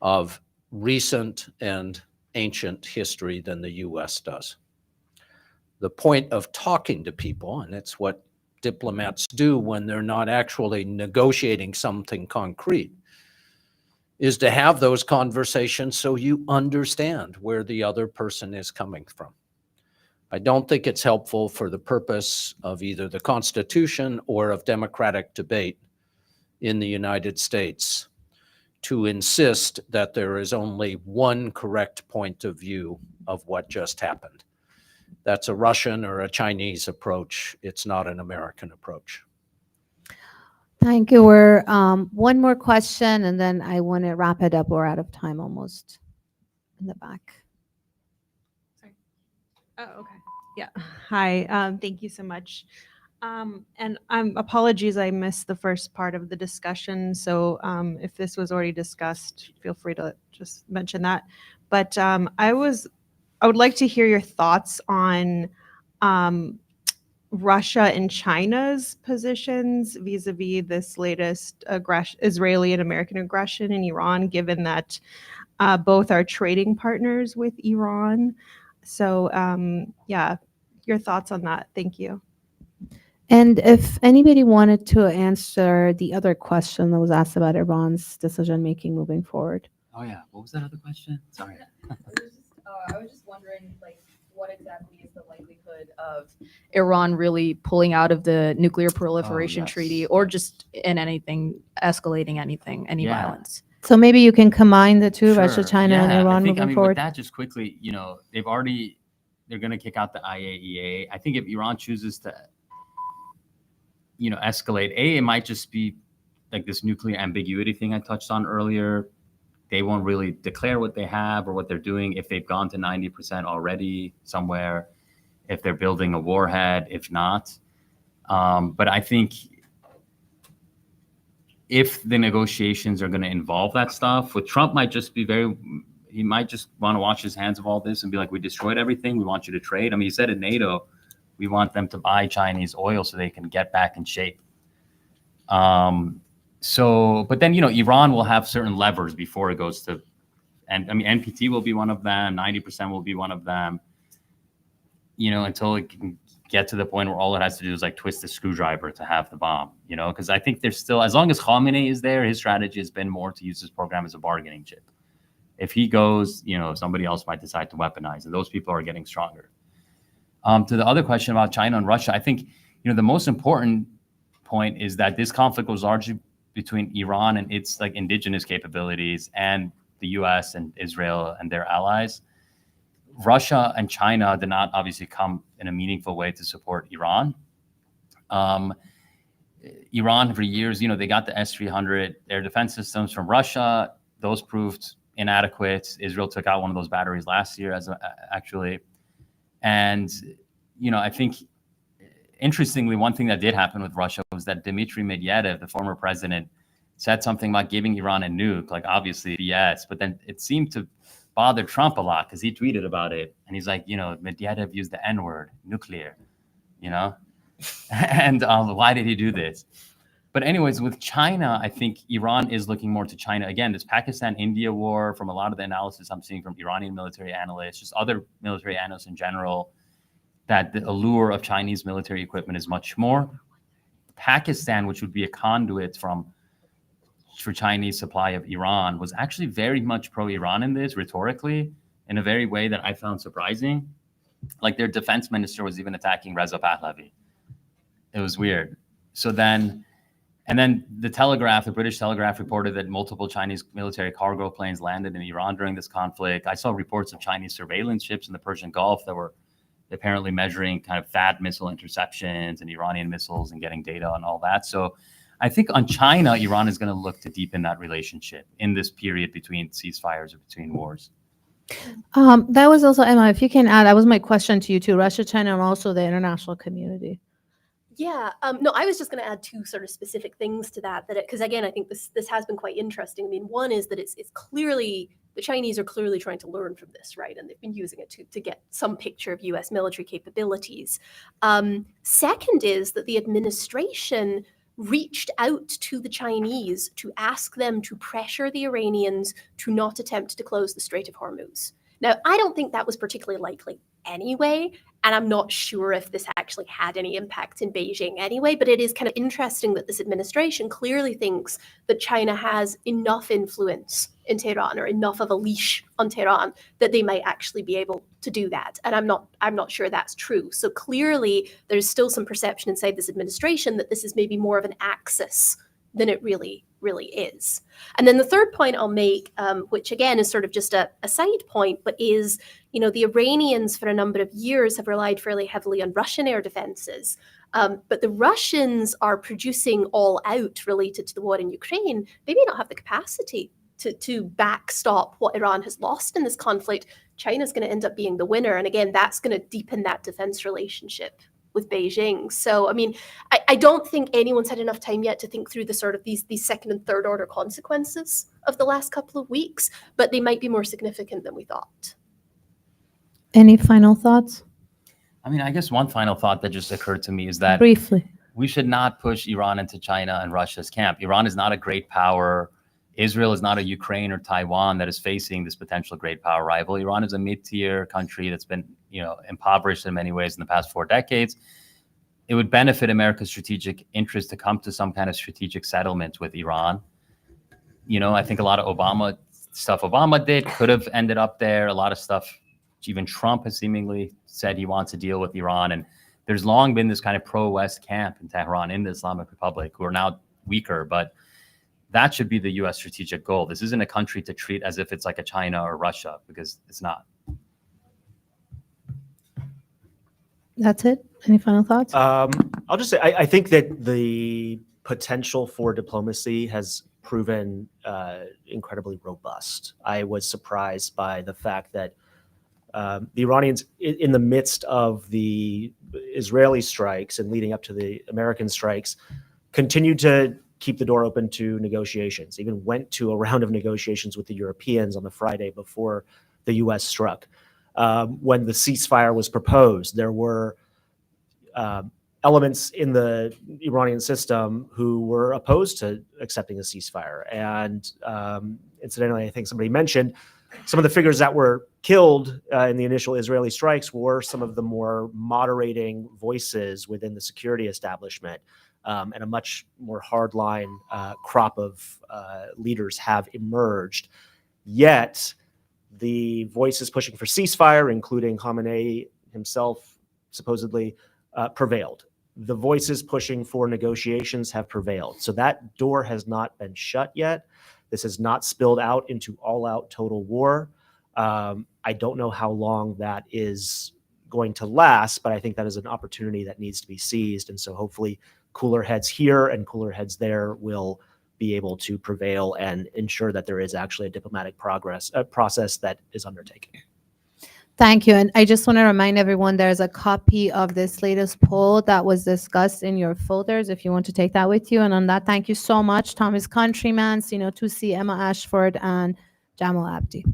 of recent and ancient history than the US does. The point of talking to people, and it's what diplomats do when they're not actually negotiating something concrete, is to have those conversations so you understand where the other person is coming from. I don't think it's helpful for the purpose of either the Constitution or of democratic debate in the United States to insist that there is only one correct point of view of what just happened. That's a Russian or a Chinese approach. It's not an American approach. Thank you. We're one more question, and then I want to wrap it up. We're out of time almost. In the back. Oh, okay. Yeah. Hi. Thank you so much. And apologies, I missed the first part of the discussion. So if this was already discussed, feel free to just mention that. But I would like to hear your thoughts on Russia and China's positions vis-a-vis this latest Israeli and American aggression in Iran, given that both are trading partners with Iran. So yeah, your thoughts on that. Thank you. And if anybody wanted to answer the other question that was asked about Iran's decision-making moving forward. Oh yeah, what was that other question? Sorry. I was just wondering, like, what exactly is the likelihood of Iran really pulling out of the nuclear proliferation treaty, or just in anything, escalating anything, any violence? So maybe you can combine the two, Russia, Sure. China, and Yeah, Iran I moving mean, forward. with that, just quickly, they're going to kick out the IAEA. I think if Iran chooses to, escalate, it might just be like this nuclear ambiguity thing I touched on earlier. They won't really declare what they have or what they're doing, if they've gone to 90% already somewhere, if they're building a warhead, if not. But I think if the negotiations are going to involve that stuff, with Trump might just be he might just want to wash his hands of all this and be like, we destroyed everything. We want you to trade. I mean, he said in NATO, we want them to buy Chinese oil so they can get back in shape. But then, Iran will have certain levers before it goes to, and I mean, NPT will be one of them. 90% will be one of them, until it can get to the point where all it has to do is like twist the screwdriver to have the bomb, you know, because I think there's still, as long as Khamenei is there, his strategy has been more to use this program as a bargaining chip. If he goes, you know, somebody else might decide to weaponize, and those people are getting stronger. To the other question about China and Russia, I think, you know, the most important point is that this conflict was largely between Iran and its like indigenous capabilities and the US and Israel and their allies. Russia and China did not obviously come in a meaningful way to support Iran. Iran for years, you know, they got the S-300 air defense systems from Russia. Those proved inadequate. Israel took out one of those batteries last year actually. And, you know, I think interestingly, one thing that did happen with Russia was that Dmitry Medvedev, the former president, said something about giving Iran a nuke, like obviously BS, but then it seemed to bother Trump a lot because he tweeted about it. And he's like, you know, Medvedev used the N-word, nuclear, you know? And why did he do this? But anyways, with China, I think Iran is looking more to China. Again, this Pakistan-India war, from a lot of the analysis I'm seeing from Iranian military analysts, just other military analysts in general, that the allure of Chinese military equipment is much more. Pakistan, which would be a conduit for Chinese supply of Iran, was actually very much pro-Iran in this, rhetorically, in a very way that I found surprising. Like their defense minister was even attacking Reza Pahlavi. It was weird. And then the Telegraph, the British Telegraph, reported that multiple Chinese military cargo planes landed in Iran during this conflict. I saw reports of Chinese surveillance ships in the Persian Gulf that were apparently measuring kind of THAAD missile interceptions and Iranian missiles and getting data on all that. So I think on China, Iran is going to look to deepen that relationship in this period between ceasefires or between wars. That was also, Emma, if you can add, that was my question to you too, Russia, China, and also the international community. Yeah, no, I was just going to add two sort of specific things to that, because again, I think this has been quite interesting. I mean, one is that it's clearly, the Chinese are clearly trying to learn from this, right? And they've been using it to get some picture of US military capabilities. Second is that the administration reached out to the Chinese to ask them to pressure the Iranians to not attempt to close the Strait of Hormuz. Now, I don't think that was particularly likely anyway, and I'm not sure if this actually had any impact in Beijing anyway, but it is kind of interesting that this administration clearly thinks that China has enough influence in Tehran, or enough of a leash on Tehran, that they might actually be able to do that. And I'm not sure that's true. So clearly there's still some perception inside this administration that this is maybe more of an axis than it really is. And then the third point I'll make, which again is sort of just a side point, but is, you know, the Iranians for a number of years have relied fairly heavily on Russian air defenses. But the Russians are producing all out related to the war in Ukraine. They may not have the capacity to backstop what Iran has lost in this conflict. China's going to end up being the winner. And again, that's going to deepen that defense relationship with Beijing. So, I mean, I don't think anyone's had enough time yet to think through the sort of these second and third order consequences of the last couple of weeks, but they might be more significant than we thought. Any final thoughts? I mean, I guess one final thought that just occurred to me is that Briefly, we should not push Iran into China and Russia's camp. Iran is not a great power. Israel is not a Ukraine or Taiwan that is facing this potential great power rival. Iran is a mid-tier country that's been, you know, impoverished in many ways in the past 4 decades. It would benefit America's strategic interest to come to some kind of strategic settlement with Iran. You know, I think a lot of stuff Obama did could have ended up there. A lot of stuff, even Trump has seemingly said he wants to deal with Iran. And there's long been this kind of pro-West camp in Tehran, in the Islamic Republic, who are now weaker, but that should be the U.S. strategic goal. This isn't a country to treat as if it's like a China or Russia, because it's not. that's it. Any final thoughts? I'll just say, I think that the potential for diplomacy has proven incredibly robust. I was surprised by the fact that the Iranians, in the midst of the Israeli strikes and leading up to the American strikes, continued to keep the door open to negotiations, even went to a round of negotiations with the Europeans on the Friday before the US struck. When the ceasefire was proposed, there were elements in the Iranian system who were opposed to accepting a ceasefire. And incidentally, I think somebody mentioned some of the figures that were killed in the initial Israeli strikes were some of the more moderating voices within the security establishment. And a much more hardline crop of leaders have emerged. Yet, the voices pushing for ceasefire, including Khamenei himself, supposedly prevailed. The voices pushing for negotiations have prevailed. So that door has not been shut yet. This has not spilled out into all-out total war. I don't know how long that is going to last, but I think that is an opportunity that needs to be seized. And so hopefully cooler heads here and cooler heads there will be able to prevail and ensure that there is actually a diplomatic process that is undertaken. Thank you. And I just want to remind everyone there's a copy of this latest poll that was discussed in your folders if you want to take that with you. And on that, thank you so much, Thomas Countryman, Sino Tusi, Emma Ashford, and Jamal Abdi.